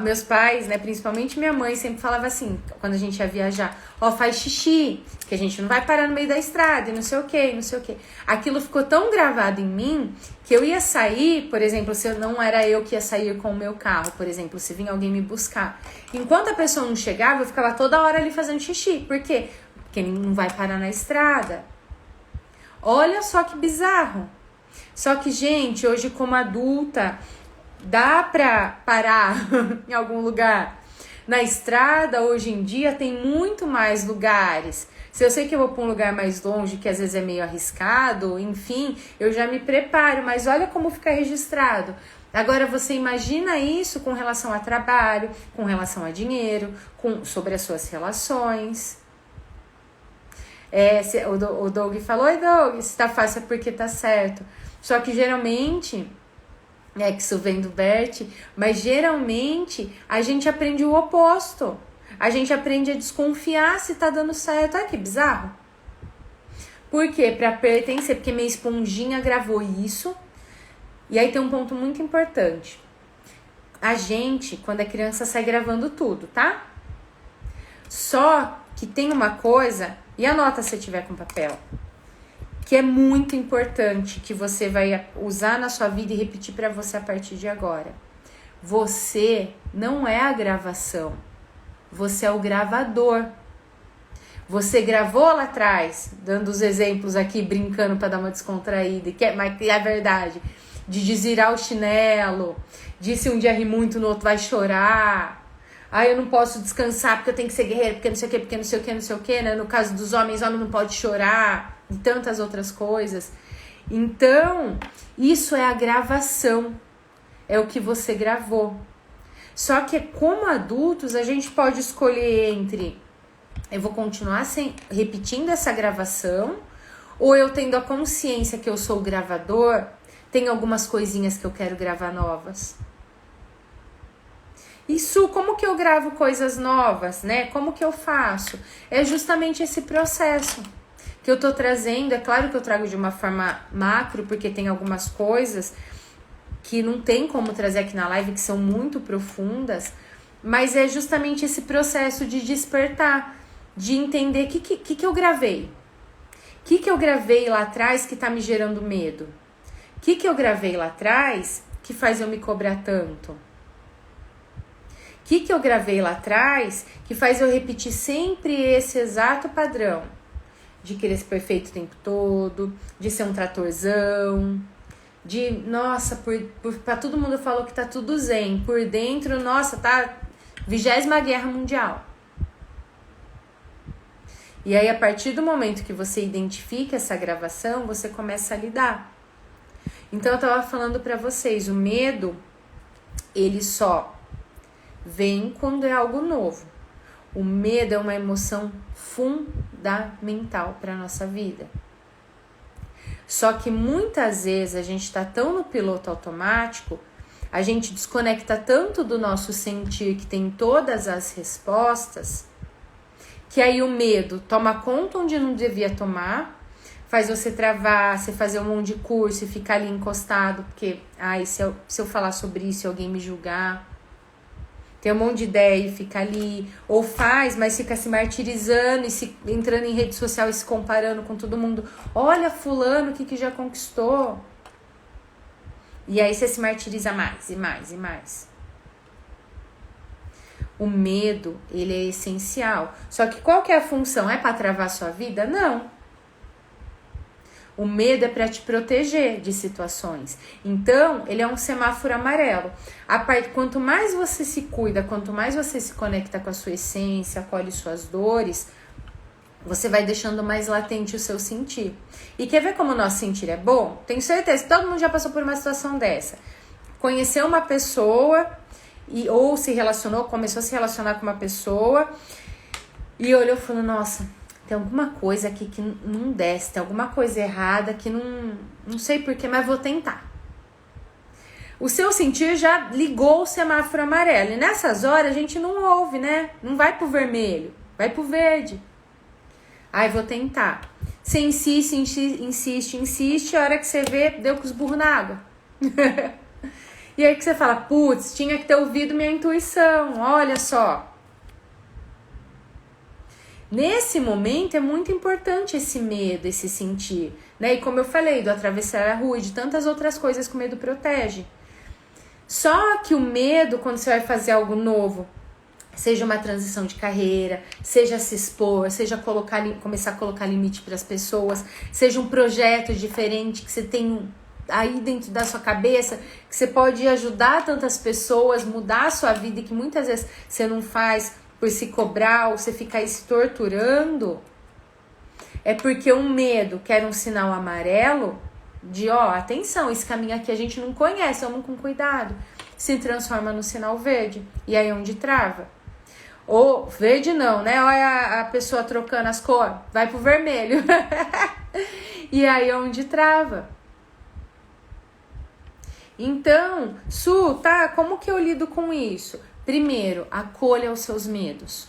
meus pais, né, principalmente minha mãe, sempre falava assim, quando a gente ia viajar, faz xixi, que a gente não vai parar no meio da estrada, e não sei o que, não sei o que. Aquilo ficou tão gravado em mim, que eu ia sair, por exemplo, se não era eu que ia sair com o meu carro, por exemplo, se vinha alguém me buscar. Enquanto a pessoa não chegava, eu ficava toda hora ali fazendo xixi. Por quê? Porque não vai parar na estrada. Olha só que bizarro. Só que, gente, hoje como adulta, dá pra parar em algum lugar. Na estrada, hoje em dia, tem muito mais lugares. Se eu sei que eu vou pra um lugar mais longe, que às vezes é meio arriscado, enfim, eu já me preparo. Mas olha como fica registrado. Agora, você imagina isso com relação a trabalho, com relação a dinheiro, sobre as suas relações. O Doug falou, oi Doug, se tá fácil é porque tá certo. Só que geralmente, que isso vem do Bert, mas geralmente a gente aprende o oposto. A gente aprende a desconfiar se tá dando certo. Olha que bizarro. Por quê? Pra pertencer, porque minha esponjinha gravou isso. E aí tem um ponto muito importante. A gente, quando é criança, sai gravando tudo, tá? Só que tem uma coisa, e anota se tiver com papel, que é muito importante, que você vai usar na sua vida e repetir pra você a partir de agora. Você não é a gravação. Você é o gravador. Você gravou lá atrás, dando os exemplos aqui, brincando para dar uma descontraída, mas que é verdade, de desvirar o chinelo, de se um dia rir muito, no outro vai chorar. Eu não posso descansar porque eu tenho que ser guerreira, porque não sei o que, porque não sei o que, não sei o que, né? No caso dos homens, homem não pode chorar, e tantas outras coisas. Então, isso é a gravação, é o que você gravou. Só que como adultos, a gente pode escolher entre eu vou continuar repetindo essa gravação, ou eu tendo a consciência que eu sou o gravador, tem algumas coisinhas que eu quero gravar novas. Isso, como que eu gravo coisas novas, né? Como que eu faço? É justamente esse processo que eu tô trazendo. É claro que eu trago de uma forma macro, porque tem algumas coisas que não tem como trazer aqui na live, que são muito profundas, mas é justamente esse processo de despertar, de entender o que eu gravei. O que eu gravei lá atrás que tá me gerando medo? O que eu gravei lá atrás que faz eu me cobrar tanto? O que eu gravei lá atrás que faz eu repetir sempre esse exato padrão? De querer ser perfeito o tempo todo, de ser um tratorzão, de, nossa, pra todo mundo falou que tá tudo zen. Por dentro, nossa, tá 20ª Guerra Mundial. E aí, a partir do momento que você identifica essa gravação, você começa a lidar. Então, eu tava falando pra vocês, o medo, ele só vem quando é algo novo. O medo é uma emoção fundamental para nossa vida. Só que muitas vezes a gente tá tão no piloto automático, a gente desconecta tanto do nosso sentir que tem todas as respostas, que aí o medo toma conta onde não devia tomar, faz você travar, você fazer um monte de curso e ficar ali encostado, porque, se eu falar sobre isso, alguém me julgar. Tem um monte de ideia e fica ali, ou faz, mas fica se martirizando e entrando em rede social e se comparando com todo mundo. Olha fulano, o que já conquistou. E aí você se martiriza mais e mais e mais. O medo, ele é essencial. Só que qual que é a função? É para travar a sua vida? Não. O medo é para te proteger de situações. Então, ele é um semáforo amarelo. Quanto mais você se cuida, quanto mais você se conecta com a sua essência, acolhe suas dores, você vai deixando mais latente o seu sentir. E quer ver como o nosso sentir é bom? Tenho certeza que todo mundo já passou por uma situação dessa. Conheceu uma pessoa, ou se relacionou, começou a se relacionar com uma pessoa, e olhou e falou, nossa, tem alguma coisa aqui que não desce, tem alguma coisa errada que não sei porquê, mas vou tentar. O seu sentir já ligou o semáforo amarelo. E nessas horas a gente não ouve, né? Não vai pro vermelho, vai pro verde. Vou tentar. Você insiste, a hora que você vê, deu com os burros na água. E aí que você fala, putz, tinha que ter ouvido minha intuição, olha só. Nesse momento é muito importante esse medo, esse sentir, né? E como eu falei, do atravessar a rua e de tantas outras coisas que o medo protege. Só que o medo, quando você vai fazer algo novo, seja uma transição de carreira, seja se expor, seja começar a colocar limite para as pessoas, seja um projeto diferente que você tem aí dentro da sua cabeça, que você pode ajudar tantas pessoas, mudar a sua vida e que muitas vezes você não faz por se cobrar ou você ficar aí se torturando, é porque o medo, que era um sinal amarelo, de atenção, esse caminho aqui a gente não conhece, vamos com cuidado, se transforma no sinal verde, e aí onde trava? Ou verde não, né? Olha a pessoa trocando as cores, vai pro vermelho, e aí onde trava? Então, tá, como que eu lido com isso? Primeiro, acolha os seus medos.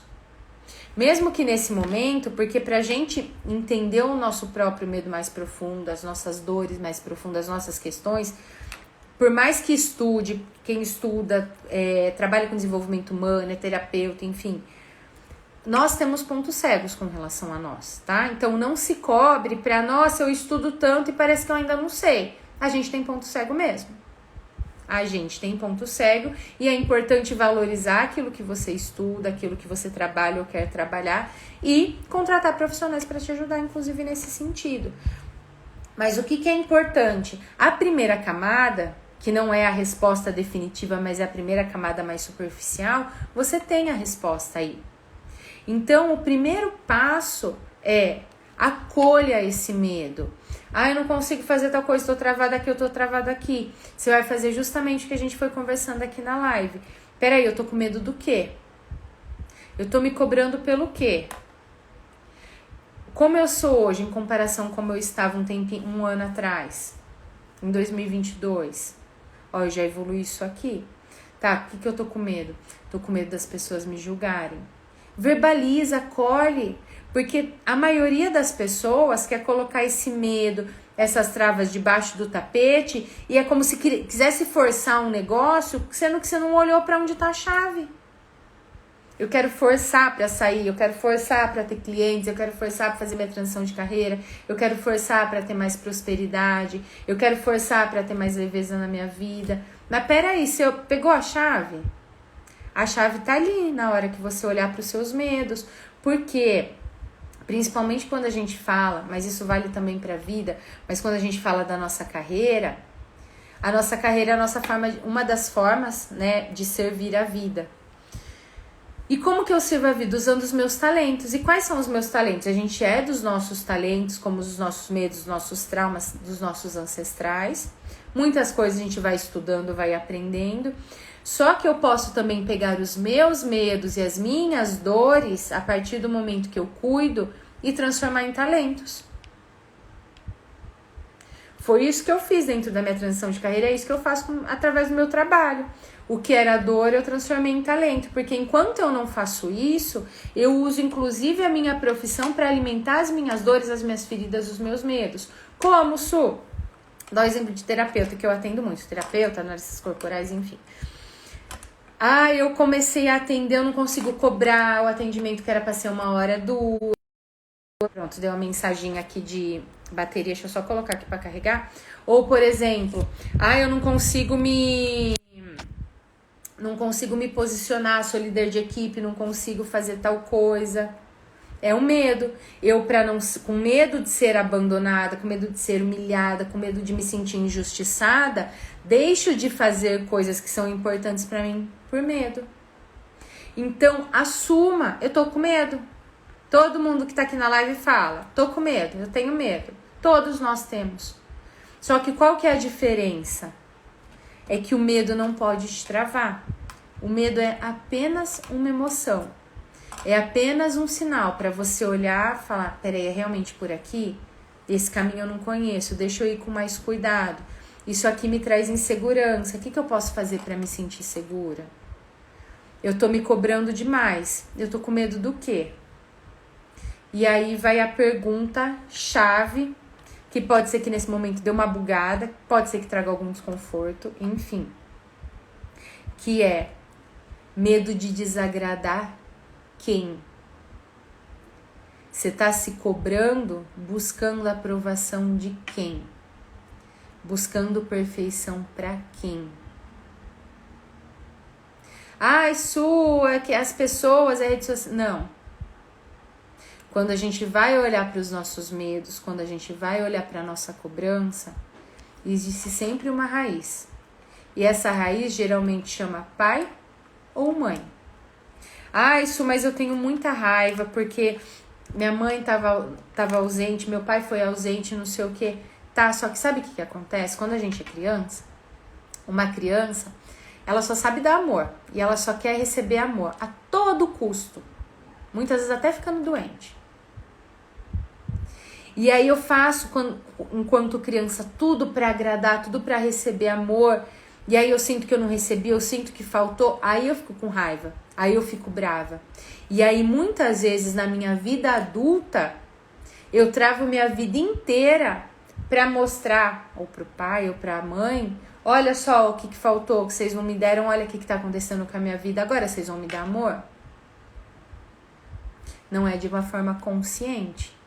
Mesmo que nesse momento, porque pra gente entender o nosso próprio medo mais profundo, as nossas dores mais profundas, as nossas questões, por mais que estude, quem estuda, trabalha com desenvolvimento humano, é terapeuta, enfim, nós temos pontos cegos com relação a nós, tá? Então não se cobre pra, nossa, eu estudo tanto e parece que eu ainda não sei. A gente tem ponto cego mesmo. A gente tem ponto cego e é importante valorizar aquilo que você estuda, aquilo que você trabalha ou quer trabalhar e contratar profissionais para te ajudar, inclusive, nesse sentido. Mas o que é importante? A primeira camada, que não é a resposta definitiva, mas é a primeira camada mais superficial, você tem a resposta aí. Então, o primeiro passo é acolha esse medo. Eu não consigo fazer tal coisa, estou travada aqui, eu estou travada aqui. Você vai fazer justamente o que a gente foi conversando aqui na live. Peraí, eu tô com medo do quê? Eu tô me cobrando pelo quê? Como eu sou hoje em comparação com como eu estava um ano atrás, em 2022? Eu já evolui isso aqui. Tá, o que eu tô com medo? Tô com medo das pessoas me julgarem. Verbaliza, acolhe. Porque a maioria das pessoas quer colocar esse medo, essas travas debaixo do tapete, e é como se quisesse forçar um negócio, sendo que você não olhou para onde tá a chave. Eu quero forçar para sair, eu quero forçar para ter clientes, eu quero forçar para fazer minha transição de carreira, eu quero forçar para ter mais prosperidade, eu quero forçar para ter mais leveza na minha vida. Mas peraí, você pegou a chave? A chave tá ali na hora que você olhar para os seus medos, porque principalmente quando a gente fala, mas isso vale também para a vida, mas quando a gente fala da nossa carreira, a nossa carreira é a nossa forma, uma das formas, né, de servir a vida. E como que eu sirvo a vida? Usando os meus talentos. E quais são os meus talentos? A gente é dos nossos talentos, como os nossos medos, os nossos traumas, dos nossos ancestrais. Muitas coisas a gente vai estudando, vai aprendendo. Só que eu posso também pegar os meus medos e as minhas dores a partir do momento que eu cuido e transformar em talentos. Foi isso que eu fiz dentro da minha transição de carreira, é isso que eu faço através do meu trabalho. O que era dor eu transformei em talento, porque enquanto eu não faço isso, eu uso inclusive a minha profissão para alimentar as minhas dores, as minhas feridas, os meus medos. Como, Su? Dá um exemplo de terapeuta, que eu atendo muito, terapeuta, análises corporais, enfim. Eu comecei a atender, eu não consigo cobrar o atendimento que era para ser 1 hora dura. Pronto, deu uma mensagem aqui de bateria, deixa eu só colocar aqui para carregar. Ou, por exemplo, eu não consigo me posicionar, sou líder de equipe, não consigo fazer tal coisa. É um medo. Eu, com medo de ser abandonada, com medo de ser humilhada, com medo de me sentir injustiçada, deixo de fazer coisas que são importantes para mim por medo. Então, assuma, eu tô com medo. Todo mundo que tá aqui na live fala, tô com medo, eu tenho medo. Todos nós temos. Só que qual que é a diferença? É que o medo não pode te travar. O medo é apenas uma emoção. É apenas um sinal para você olhar e falar, peraí, é realmente por aqui? Esse caminho eu não conheço, deixa eu ir com mais cuidado. Isso aqui me traz insegurança. O que eu posso fazer para me sentir segura? Eu tô me cobrando demais. Eu tô com medo do quê? E aí vai a pergunta chave, que pode ser que nesse momento dê uma bugada, pode ser que traga algum desconforto, enfim. Que é medo de desagradar quem? Você tá se cobrando buscando a aprovação de quem? Buscando perfeição para quem? Su, é que as pessoas, a rede social... Não. Quando a gente vai olhar para os nossos medos, quando a gente vai olhar para a nossa cobrança, existe sempre uma raiz. E essa raiz geralmente chama pai ou mãe. Su, mas eu tenho muita raiva porque minha mãe tava ausente, meu pai foi ausente, não sei o quê. Tá, só que sabe o que acontece? Quando a gente é criança, uma criança, ela só sabe dar amor. E ela só quer receber amor a todo custo. Muitas vezes até ficando doente. E aí eu faço, enquanto criança, tudo para agradar, tudo para receber amor. E aí eu sinto que eu não recebi, eu sinto que faltou. Aí eu fico com raiva, aí eu fico brava. E aí muitas vezes na minha vida adulta, eu travo minha vida inteira para mostrar, ou pro pai, ou pra mãe, olha só o que faltou, que vocês não me deram, olha o que tá acontecendo com a minha vida, agora vocês vão me dar amor? Não é de uma forma consciente.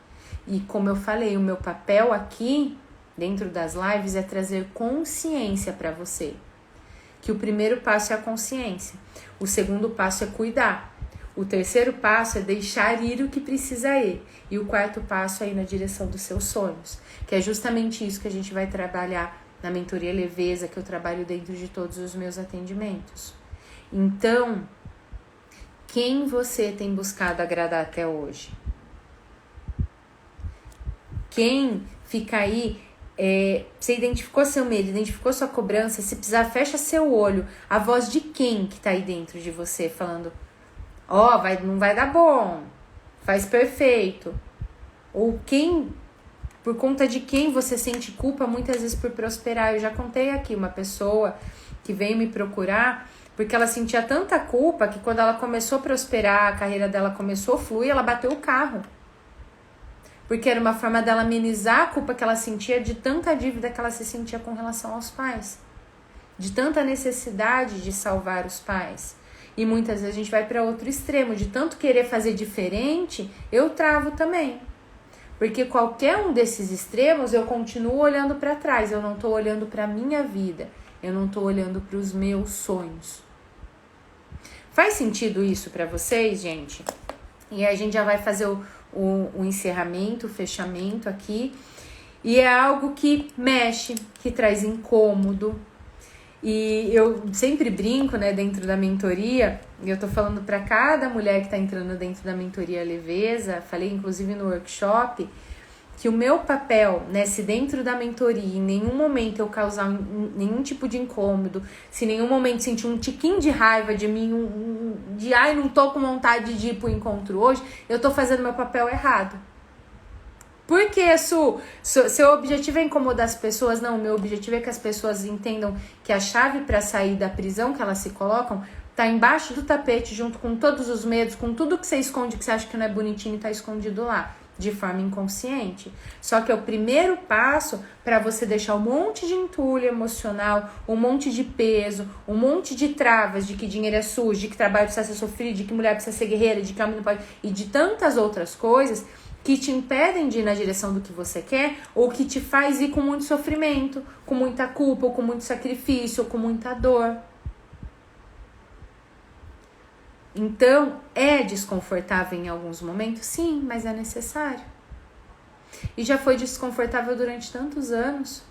E como eu falei, o meu papel aqui, dentro das lives, é trazer consciência para você. que o primeiro passo é a consciência, o segundo passo é cuidar, o terceiro passo é deixar ir o que precisa ir, e o quarto passo é ir na direção dos seus sonhos, que é justamente isso que a gente vai trabalhar na mentoria Leveza, que eu trabalho dentro de todos os meus atendimentos. Então, quem você tem buscado agradar até hoje? Quem fica aí, você identificou seu medo, identificou sua cobrança, se precisar, fecha seu olho. A voz de quem que tá aí dentro de você falando, não vai dar bom, faz perfeito. Ou quem, por conta de quem você sente culpa muitas vezes por prosperar. Eu já contei aqui uma pessoa que veio me procurar porque ela sentia tanta culpa que quando ela começou a prosperar, a carreira dela começou a fluir, ela bateu o carro. Porque era uma forma dela amenizar a culpa que ela sentia de tanta dívida que ela se sentia com relação aos pais. De tanta necessidade de salvar os pais. E muitas vezes a gente vai para outro extremo. De tanto querer fazer diferente, eu travo também. Porque qualquer um desses extremos, eu continuo olhando para trás. Eu não estou olhando para a minha vida. Eu não estou olhando para os meus sonhos. Faz sentido isso para vocês, gente? E a gente já vai fazer o encerramento, o fechamento aqui. E é algo que mexe, que traz incômodo. E eu sempre brinco, né, dentro da mentoria, e eu tô falando para cada mulher que tá entrando dentro da mentoria Leveza, falei inclusive no workshop, que o meu papel, né, se dentro da mentoria em nenhum momento eu causar nenhum tipo de incômodo, se em nenhum momento sentir um tiquinho de raiva de mim, não tô com vontade de ir pro encontro hoje, eu tô fazendo meu papel errado. Porque seu objetivo é incomodar as pessoas? Não, o meu objetivo é que as pessoas entendam que a chave para sair da prisão que elas se colocam tá embaixo do tapete, junto com todos os medos, com tudo que você esconde, que você acha que não é bonitinho e tá escondido lá, de forma inconsciente. Só que é o primeiro passo para você deixar um monte de entulho emocional, um monte de peso, um monte de travas de que dinheiro é sujo, de que trabalho precisa ser sofrido, de que mulher precisa ser guerreira, de que homem não pode, e de tantas outras coisas que te impedem de ir na direção do que você quer, ou que te faz ir com muito sofrimento, com muita culpa, ou com muito sacrifício, ou com muita dor. Então, é desconfortável em alguns momentos? Sim, mas é necessário. E já foi desconfortável durante tantos anos.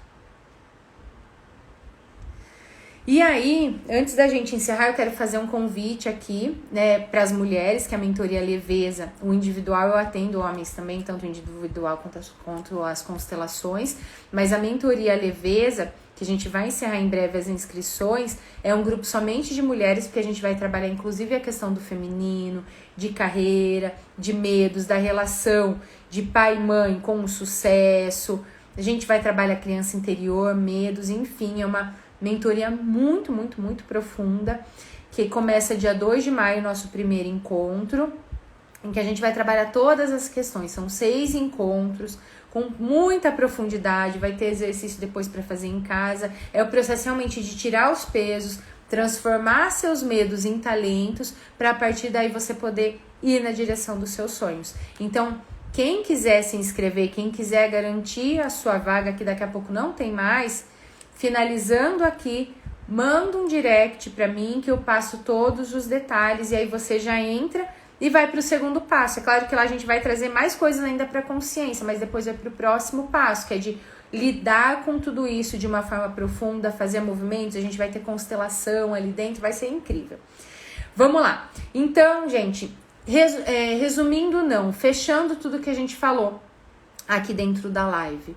E aí, antes da gente encerrar, eu quero fazer um convite aqui, né, para as mulheres, que a mentoria Leveza, o individual eu atendo homens também, tanto o individual quanto as constelações, mas a mentoria Leveza, que a gente vai encerrar em breve as inscrições, é um grupo somente de mulheres, porque a gente vai trabalhar inclusive a questão do feminino, de carreira, de medos, da relação de pai e mãe com o sucesso, a gente vai trabalhar a criança interior, medos, enfim, é uma mentoria muito, muito, muito profunda, que começa dia 2 de maio, nosso primeiro encontro, em que a gente vai trabalhar todas as questões. São 6 encontros, com muita profundidade, vai ter exercício depois para fazer em casa. É o processo realmente de tirar os pesos, transformar seus medos em talentos, para a partir daí você poder ir na direção dos seus sonhos. Então, quem quiser se inscrever, quem quiser garantir a sua vaga, que daqui a pouco não tem mais, finalizando aqui, manda um direct para mim que eu passo todos os detalhes e aí você já entra e vai para o segundo passo. É claro que lá a gente vai trazer mais coisas ainda para a consciência, mas depois vai para o próximo passo, que é de lidar com tudo isso de uma forma profunda, fazer movimentos, a gente vai ter constelação ali dentro, vai ser incrível. Vamos lá. Então, gente, resumindo não, fechando tudo que a gente falou aqui dentro da live.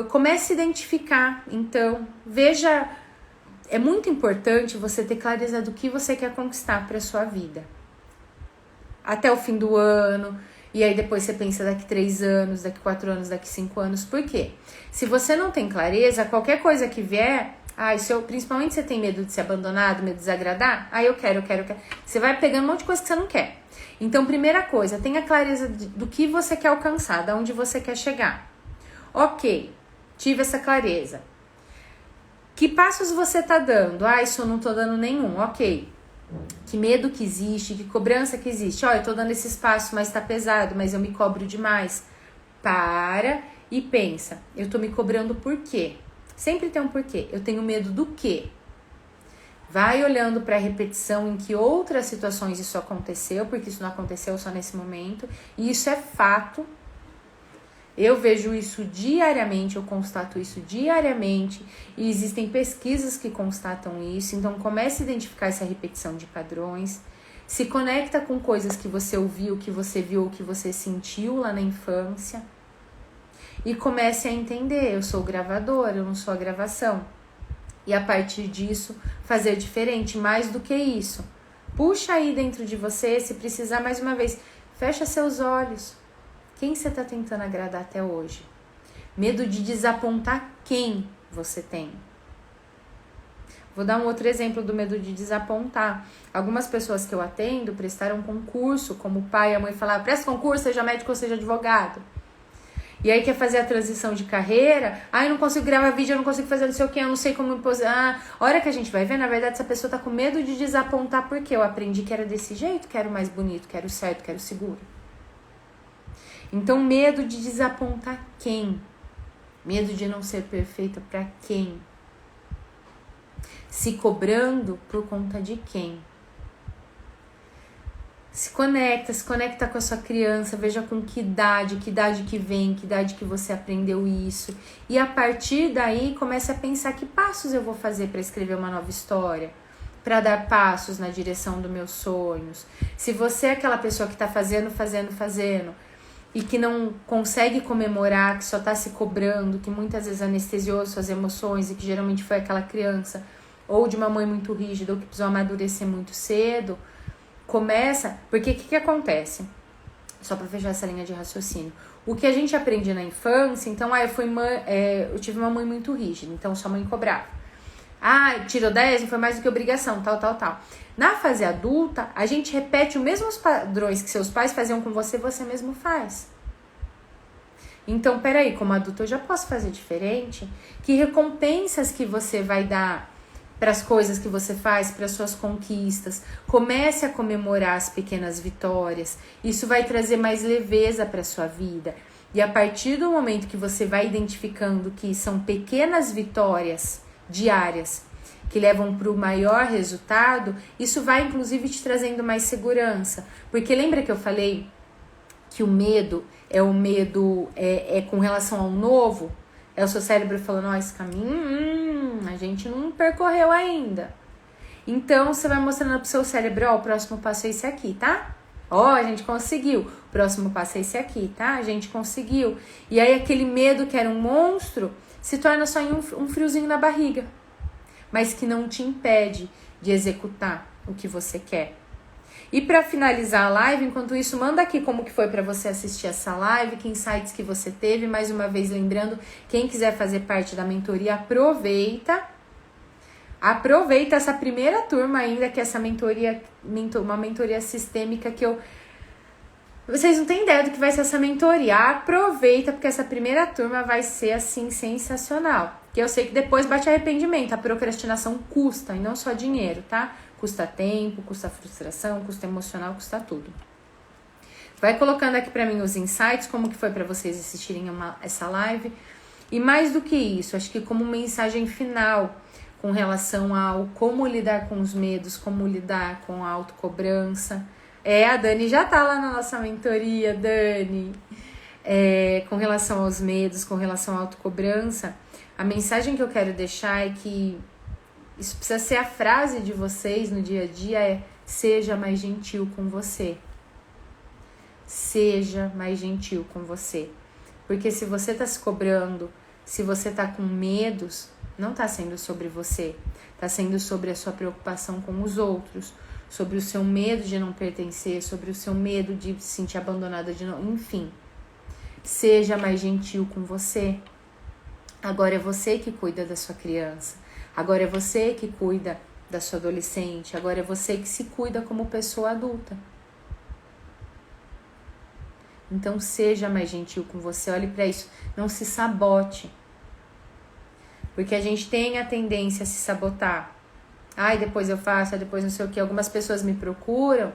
Comece a identificar, então, veja, é muito importante você ter clareza do que você quer conquistar para sua vida. Até o fim do ano, e aí depois você pensa daqui 3 anos, daqui 4 anos, daqui 5 anos, por quê? Se você não tem clareza, qualquer coisa que vier, principalmente você tem medo de ser abandonado, medo de desagradar, eu quero. Você vai pegando um monte de coisa que você não quer. Então, primeira coisa, tenha clareza do que você quer alcançar, de onde você quer chegar. Ok, tive essa clareza. Que passos você tá dando? Isso eu não tô dando nenhum. Ok. Que medo que existe, que cobrança que existe. Eu tô dando esses passos, mas tá pesado, mas eu me cobro demais. Para e pensa. Eu tô me cobrando por quê? Sempre tem um porquê. Eu tenho medo do quê? Vai olhando para a repetição em que outras situações isso aconteceu, porque isso não aconteceu só nesse momento, e isso é fato. Eu vejo isso diariamente, eu constato isso diariamente, e existem pesquisas que constatam isso. Então comece a identificar essa repetição de padrões, se conecta com coisas que você ouviu, que você viu, que você sentiu lá na infância, e comece a entender, eu sou o gravador, eu não sou a gravação. E a partir disso, fazer diferente, mais do que isso. Puxa aí dentro de você, se precisar, mais uma vez, fecha seus olhos. Quem você está tentando agradar até hoje? Medo de desapontar quem você tem? Vou dar um outro exemplo do medo de desapontar. Algumas pessoas que eu atendo prestaram concurso, como o pai e a mãe falavam, presta concurso, seja médico ou seja advogado. E aí quer fazer a transição de carreira, eu não consigo gravar vídeo, eu não consigo fazer não sei o que, eu não sei como me posicionar. A hora que a gente vai ver, na verdade, essa pessoa tá com medo de desapontar, porque eu aprendi que era desse jeito, que era o mais bonito, que era o certo, que era o seguro. Então, medo de desapontar quem? Medo de não ser perfeita para quem? Se cobrando por conta de quem? Se conecta com a sua criança, veja com que idade que vem, que idade que você aprendeu isso. E a partir daí, comece a pensar que passos eu vou fazer para escrever uma nova história, para dar passos na direção dos meus sonhos. Se você é aquela pessoa que está fazendo, e que não consegue comemorar, que só está se cobrando, que muitas vezes anestesiou suas emoções e que geralmente foi aquela criança, ou de uma mãe muito rígida, ou que precisou amadurecer muito cedo, começa, porque o que acontece? Só para fechar essa linha de raciocínio. O que a gente aprende na infância, então, eu tive uma mãe muito rígida, então sua mãe cobrava. Tirou 10, não foi mais do que obrigação, tal. Na fase adulta, a gente repete os mesmos padrões que seus pais faziam com você, você mesmo faz. Então, peraí, como adulto eu já posso fazer diferente? Que recompensas que você vai dar para as coisas que você faz, para as suas conquistas? Comece a comemorar as pequenas vitórias. Isso vai trazer mais leveza para a sua vida. E a partir do momento que você vai identificando que são pequenas vitórias diárias que levam para o maior resultado, isso vai inclusive te trazendo mais segurança. Porque lembra que eu falei que o medo é com relação ao novo? É o seu cérebro falando, esse caminho a gente não percorreu ainda. Então você vai mostrando pro seu cérebro, o próximo passo é esse aqui, tá? A gente conseguiu. O próximo passo é esse aqui, tá? A gente conseguiu. E aí aquele medo que era um monstro se torna só em um friozinho na barriga, mas que não te impede de executar o que você quer. E para finalizar a live, enquanto isso, manda aqui como que foi para você assistir essa live, que insights que você teve. Mais uma vez lembrando, quem quiser fazer parte da mentoria, aproveita essa primeira turma ainda, que é essa uma mentoria sistêmica que vocês não têm ideia do que vai ser essa mentoria. Aproveita, porque essa primeira turma vai ser, assim, sensacional. Que eu sei que depois bate arrependimento. A procrastinação custa, e não só dinheiro, tá? Custa tempo, custa frustração, custa emocional, custa tudo. Vai colocando aqui pra mim os insights, como que foi pra vocês assistirem essa live. E mais do que isso, acho que como mensagem final, com relação ao como lidar com os medos, como lidar com a autocobrança. A Dani já tá lá na nossa mentoria, Dani. Com relação aos medos, com relação à autocobrança, a mensagem que eu quero deixar é que isso precisa ser a frase de vocês no dia a dia, seja mais gentil com você. Seja mais gentil com você. Porque se você tá se cobrando, se você tá com medos, não tá sendo sobre você. Tá sendo sobre a sua preocupação com os outros, sobre o seu medo de não pertencer, sobre o seu medo de se sentir abandonada, enfim. Seja mais gentil com você. Agora é você que cuida da sua criança. Agora é você que cuida da sua adolescente. Agora é você que se cuida como pessoa adulta. Então seja mais gentil com você. Olhe para isso. Não se sabote. Porque a gente tem a tendência a se sabotar. Depois eu faço, depois não sei o que. Algumas pessoas me procuram.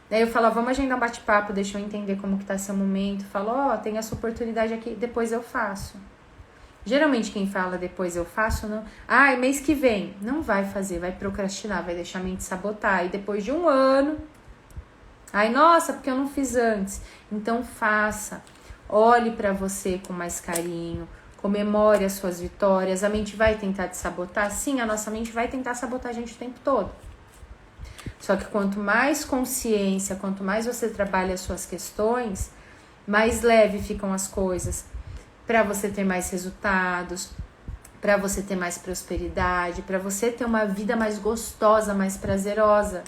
Daí eu falo, vamos agendar um bate-papo, deixa eu entender como que tá seu momento. Falo, tem essa oportunidade aqui, depois eu faço. Geralmente quem fala depois eu faço, não. Mês que vem. Não vai fazer, vai procrastinar, vai deixar a mente sabotar. E depois de um ano, nossa, porque eu não fiz antes. Então faça. Olhe para você com mais carinho. Comemore as suas vitórias. A mente vai tentar te sabotar? Sim, a nossa mente vai tentar sabotar a gente o tempo todo. Só que quanto mais consciência, quanto mais você trabalha as suas questões, mais leve ficam as coisas. Para você ter mais resultados, para você ter mais prosperidade, para você ter uma vida mais gostosa, mais prazerosa.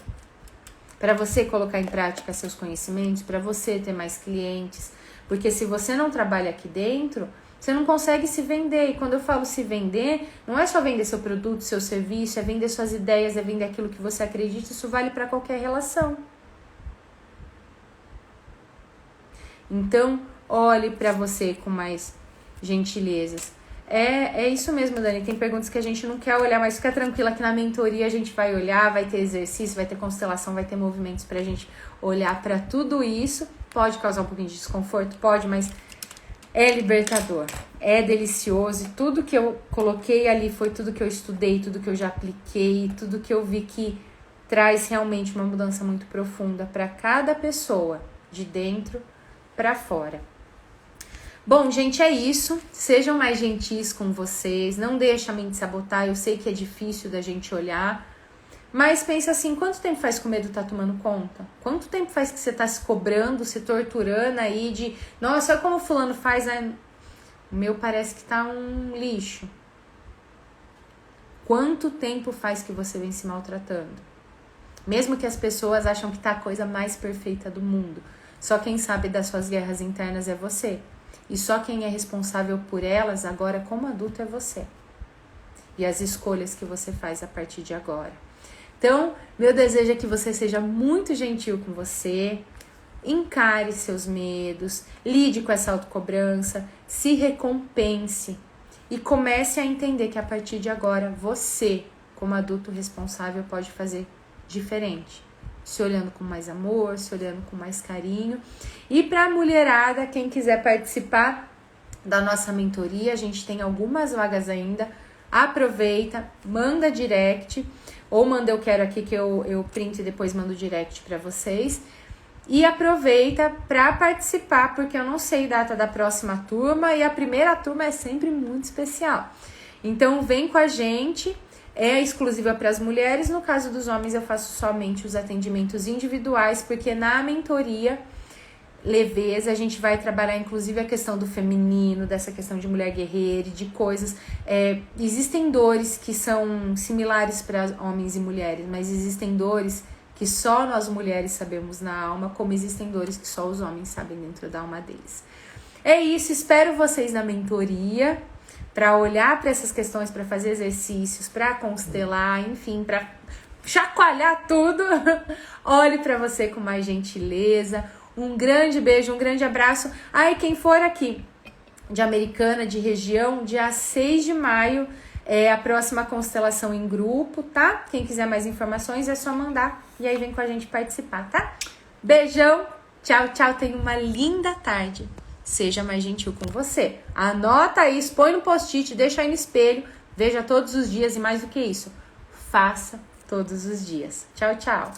Para você colocar em prática seus conhecimentos, para você ter mais clientes. Porque se você não trabalha aqui dentro, você não consegue se vender. E quando eu falo se vender, não é só vender seu produto, seu serviço, é vender suas ideias, é vender aquilo que você acredita. Isso vale para qualquer relação. Então, olhe para você com mais gentilezas. É isso mesmo, Dani. Tem perguntas que a gente não quer olhar, mas fica tranquila que na mentoria a gente vai olhar, vai ter exercício, vai ter constelação, vai ter movimentos pra gente olhar para tudo isso. Pode causar um pouquinho de desconforto? Pode, mas é libertador, é delicioso. E tudo que eu coloquei ali foi tudo que eu estudei, tudo que eu já apliquei, tudo que eu vi que traz realmente uma mudança muito profunda para cada pessoa, de dentro para fora. Bom, gente, é isso. Sejam mais gentis com vocês. Não deixem a mente sabotar. Eu sei que é difícil da gente olhar. Mas pensa assim, quanto tempo faz que o medo tá tomando conta? Quanto tempo faz que você tá se cobrando, se torturando aí de... Nossa, olha como o fulano faz, né? O meu parece que tá um lixo. Quanto tempo faz que você vem se maltratando? Mesmo que as pessoas acham que tá a coisa mais perfeita do mundo. Só quem sabe das suas guerras internas é você. E só quem é responsável por elas agora como adulto é você. E as escolhas que você faz a partir de agora. Então, meu desejo é que você seja muito gentil com você, encare seus medos, lide com essa autocobrança, se recompense e comece a entender que a partir de agora você, como adulto responsável, pode fazer diferente. Se olhando com mais amor, se olhando com mais carinho. E para a mulherada, quem quiser participar da nossa mentoria, a gente tem algumas vagas ainda. Aproveita, manda direct, ou manda eu quero aqui que eu printo e depois mando direct para vocês. E aproveita para participar, porque eu não sei a data da próxima turma e a primeira turma é sempre muito especial. Então vem com a gente, é exclusiva para as mulheres. No caso dos homens eu faço somente os atendimentos individuais, porque na mentoria leveza, a gente vai trabalhar inclusive a questão do feminino, dessa questão de mulher guerreira, de coisas. Existem dores que são similares para homens e mulheres, mas existem dores que só nós mulheres sabemos na alma, como existem dores que só os homens sabem dentro da alma deles. É isso, espero vocês na mentoria para olhar para essas questões, para fazer exercícios, para constelar, enfim, para chacoalhar tudo. Olhe para você com mais gentileza. Um grande beijo, um grande abraço. Quem for aqui de Americana, de região, dia 6 de maio é a próxima constelação em grupo, tá? Quem quiser mais informações é só mandar e aí vem com a gente participar, tá? Beijão, tchau, tchau, tenha uma linda tarde. Seja mais gentil com você. Anota isso, põe no post-it, deixa aí no espelho, veja todos os dias e mais do que isso, faça todos os dias. Tchau, tchau.